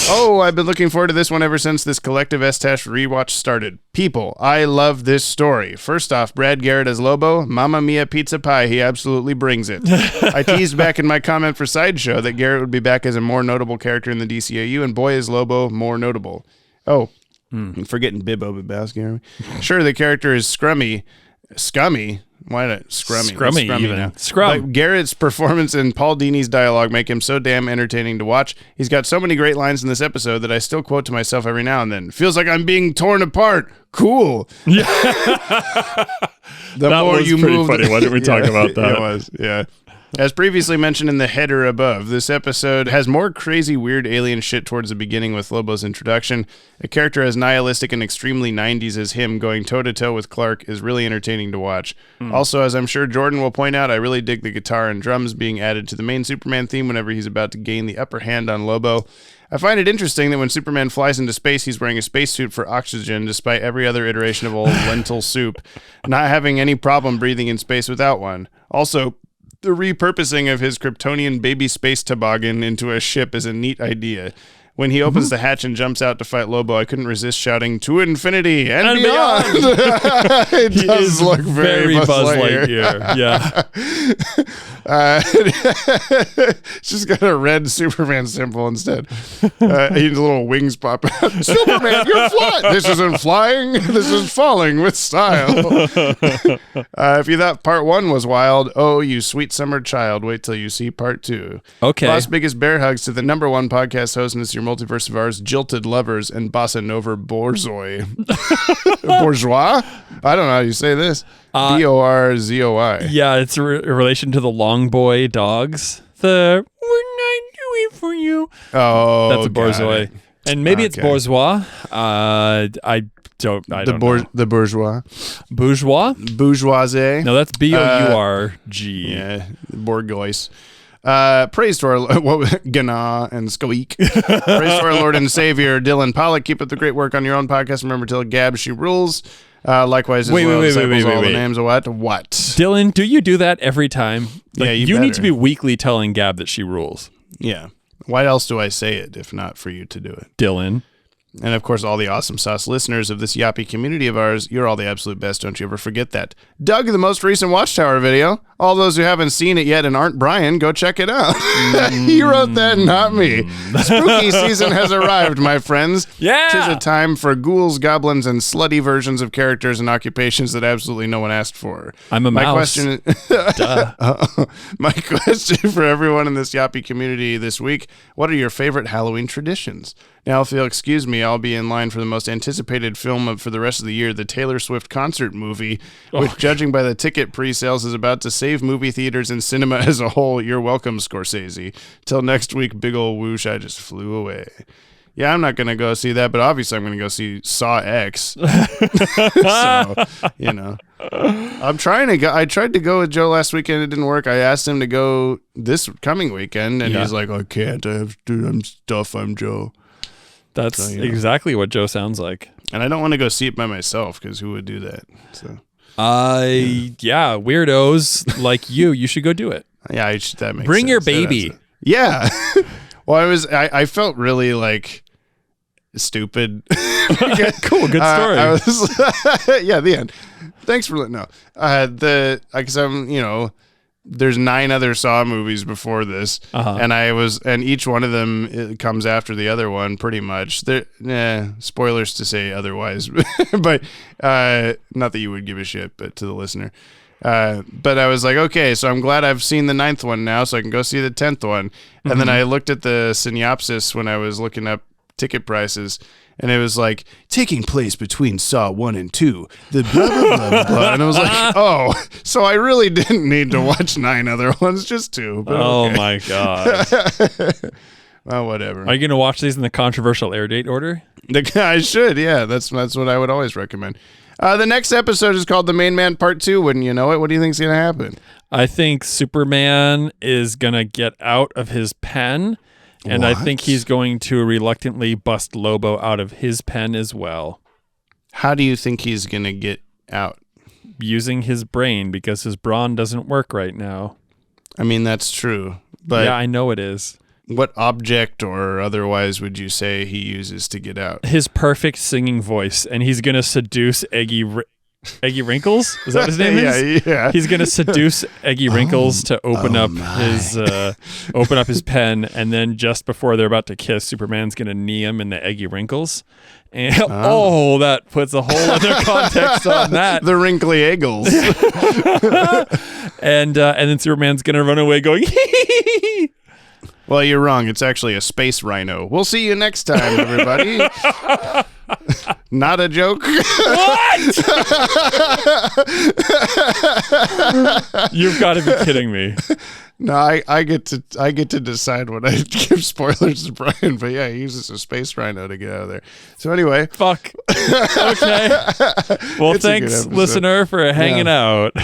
Oh, I've been looking forward to this one ever since this collective S-Tash rewatch started. People, I love this story. First off, Brad Garrett as Lobo, Mamma Mia Pizza Pie, he absolutely brings it. I teased back in my comment for Sideshow that Garrett would be back as a more notable character in the DCAU, and boy is Lobo more notable. Oh, I'm forgetting Bibbo Babowski. Sure, the character is scummy. Why not scrummy? Scrummy even. Now. Scrum. But Garrett's performance and Paul Dini's dialogue make him so damn entertaining to watch. He's got so many great lines in this episode that I still quote to myself every now and then. Feels like I'm being torn apart. Cool. Yeah. The that more was you pretty move, funny. Why didn't we talk about that? It was, yeah. As previously mentioned in the header above, this episode has more crazy, weird alien shit towards the beginning with Lobo's introduction. A character as nihilistic and extremely 90s as him going toe-to-toe with Clark is really entertaining to watch. Also, as I'm sure Jordan will point out, I really dig the guitar and drums being added to the main Superman theme whenever he's about to gain the upper hand on Lobo. I find it interesting that when Superman flies into space, he's wearing a spacesuit for oxygen, despite every other iteration of old lentil soup, not having any problem breathing in space without one. Also, the repurposing of his Kryptonian baby space toboggan into a ship is a neat idea. When he opens the hatch and jumps out to fight Lobo, I couldn't resist shouting, "To infinity and beyond!" It does look very Buzz Lightyear. Yeah. It's just got a red Superman symbol instead. His little wings pop out. Superman, you're flying! This isn't flying. This is falling with style. If you thought part 1 was wild, oh, you sweet summer child, wait till you see part 2. Okay. Boss biggest bear hugs to the #1 podcast host in this your multiverse of ours, Jilted Lovers, and Bossa Nova Borzoi. Bourgeois? I don't know how you say this. Borzoi. Yeah, it's a relation to the Long Boy dogs. The "What can I do it for you?" Oh, that's a Borzoi. And maybe it's bourgeois. I don't know. The bourgeois. Bourgeois? Bourgeoisie. No, that's B-O-U-R-G. Yeah, bourgeois. Praise to our Gana and Squeak. Praise to our Lord and Savior Dylan Pollock. Keep up the great work on your own podcast. Remember to tell Gab she rules. Likewise, as wait, well. Wait, all the names of what? Dylan, do you do that every time? Like, yeah, you need to be weekly telling Gab that she rules. Yeah. Why else do I say it if not for you to do it? Dylan. And of course, all the awesome sauce listeners of this Yoppie community of ours, you're all the absolute best. Don't you ever forget that. Doug, the most recent Watchtower video. All those who haven't seen it yet and aren't Brian, go check it out. He wrote that, not me. Spooky season has arrived, my friends. Yeah. 'Tis a time for ghouls, goblins, and slutty versions of characters and occupations that absolutely no one asked for. I'm a mouse. My question for everyone in this Yoppie community this week, what are your favorite Halloween traditions? Now, if you'll excuse me, I'll be in line for the most anticipated film for the rest of the year, the Taylor Swift concert movie, which, judging by the ticket pre-sales, is about to save movie theaters and cinema as a whole. You're welcome, Scorsese. Till next week, big ol' whoosh, I just flew away. yeah, I'm not going to go see that, but obviously I'm going to go see Saw X. So, you know. I'm trying to go. I tried to go with Joe last weekend. It didn't work. I asked him to go this coming weekend, and he's like, I can't. I'm stuff. I'm Joe. That's exactly what Joe sounds like. And I don't want to go see it by myself because who would do that? So, yeah, weirdos like you should go do it. Yeah, that makes Bring sense. your baby. Yeah. Well, I felt really like stupid. Cool, good story. I was, yeah, the end. Thanks for letting know. Because I'm, you know, there's 9 other Saw movies before this, and each one of them comes after the other one, pretty much. Spoilers to say otherwise, but not that you would give a shit, but to the listener. But I was like, okay, so I'm glad I've seen the 9th one now, so I can go see the 10th one. And then I looked at the synopsis when I was looking up ticket prices. And it was like, taking place between Saw 1 and 2, the blah, blah, blah, blah. And I was like, oh, so I really didn't need to watch 9 other ones, just 2. But oh, okay. my God. Well, whatever. Are you going to watch these in the controversial air date order? I should, yeah. That's what I would always recommend. The next episode is called The Main Man Part 2. Wouldn't you know it? What do you think's going to happen? I think Superman is going to get out of his pen. And I think he's going to reluctantly bust Lobo out of his pen as well. How do you think he's going to get out? Using his brain, because his brawn doesn't work right now. I mean, that's true. But yeah, I know it is. What object or otherwise would you say he uses to get out? His perfect singing voice, and he's going to seduce Eggy Wrinkles? Is that what his name is? Yeah. He's gonna seduce Eggy Wrinkles to open up his pen, and then just before they're about to kiss, Superman's gonna knee him in the Eggy Wrinkles. And that puts a whole other context on that. The wrinkly eggles. and then Superman's gonna run away going hee. Well, you're wrong. It's actually a space rhino. We'll see you next time, everybody. Not a joke. What? You've got to be kidding me. No, I get to decide when I give spoilers to Brian, but yeah, he uses a space rhino to get out of there. So anyway, fuck. Okay. Well, thanks, listener, for hanging out.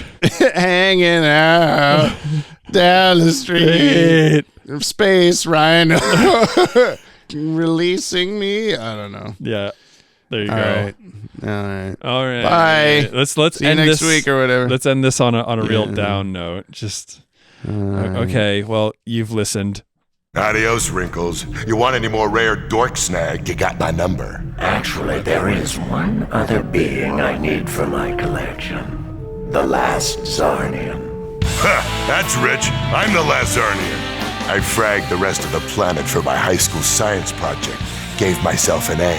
Hanging out down the street. Space rhino releasing me. I don't know. Yeah. There you All go. All right. Bye. Let's see end you next this week or whatever. Let's end this on a real down note. Just okay. Well, you've listened. Adios, Wrinkles. You want any more rare dork snag? You got my number. Actually, there is one other being I need for my collection. The last Zarnian. Ha! That's rich. I'm the last Zarnian. I fragged the rest of the planet for my high school science project. Gave myself an A.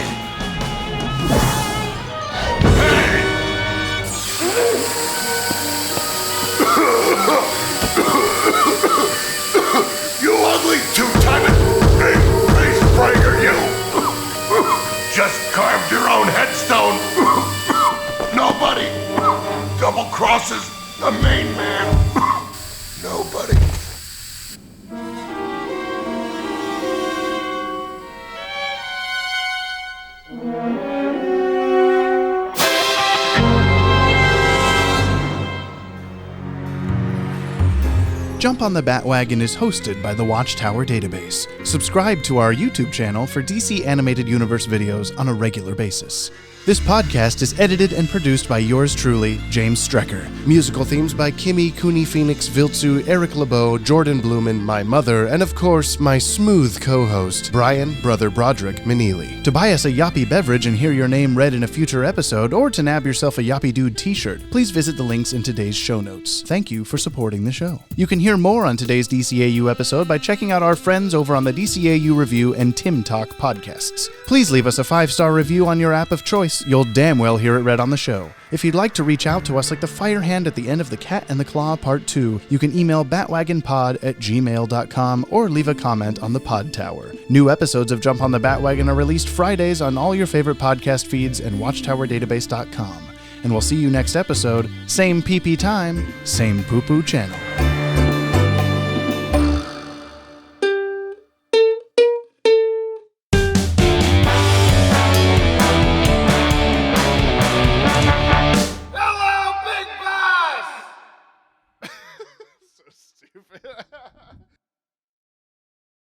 You ugly two-timing face frager, you! Just carved your own headstone. Nobody double crosses the main man. Nobody. Jump on the Bat-Wagon is hosted by the Watchtower database. Subscribe to our YouTube channel for DC Animated Universe videos on a regular basis. This podcast is edited and produced by yours truly, James Strecker. Musical themes by Kimmy, Cooney Phoenix, Viltsu, Eric LeBeau, Jordan Blumen, my mother, and of course, my smooth co-host, Brian, Brother Broderick Meneely. To buy us a Yoppie beverage and hear your name read in a future episode, or to nab yourself a Yoppie Dude t-shirt, please visit the links in today's show notes. Thank you for supporting the show. You can hear more on today's DCAU episode by checking out our friends over on the DCAU Review and Timm Talk podcasts. Please leave us a 5-star review on your app of choice. You'll damn well hear it read on the show. If you'd like to reach out to us like the fire hand at the end of The Cat and the Claw Part 2, you can email batwagonpod@gmail.com or leave a comment on the Podtower. New episodes of Jump on the Bat-Wagon are released Fridays on all your favorite podcast feeds and watchtowerdatabase.com. And we'll see you next episode, same PP time, same poo-poo channel.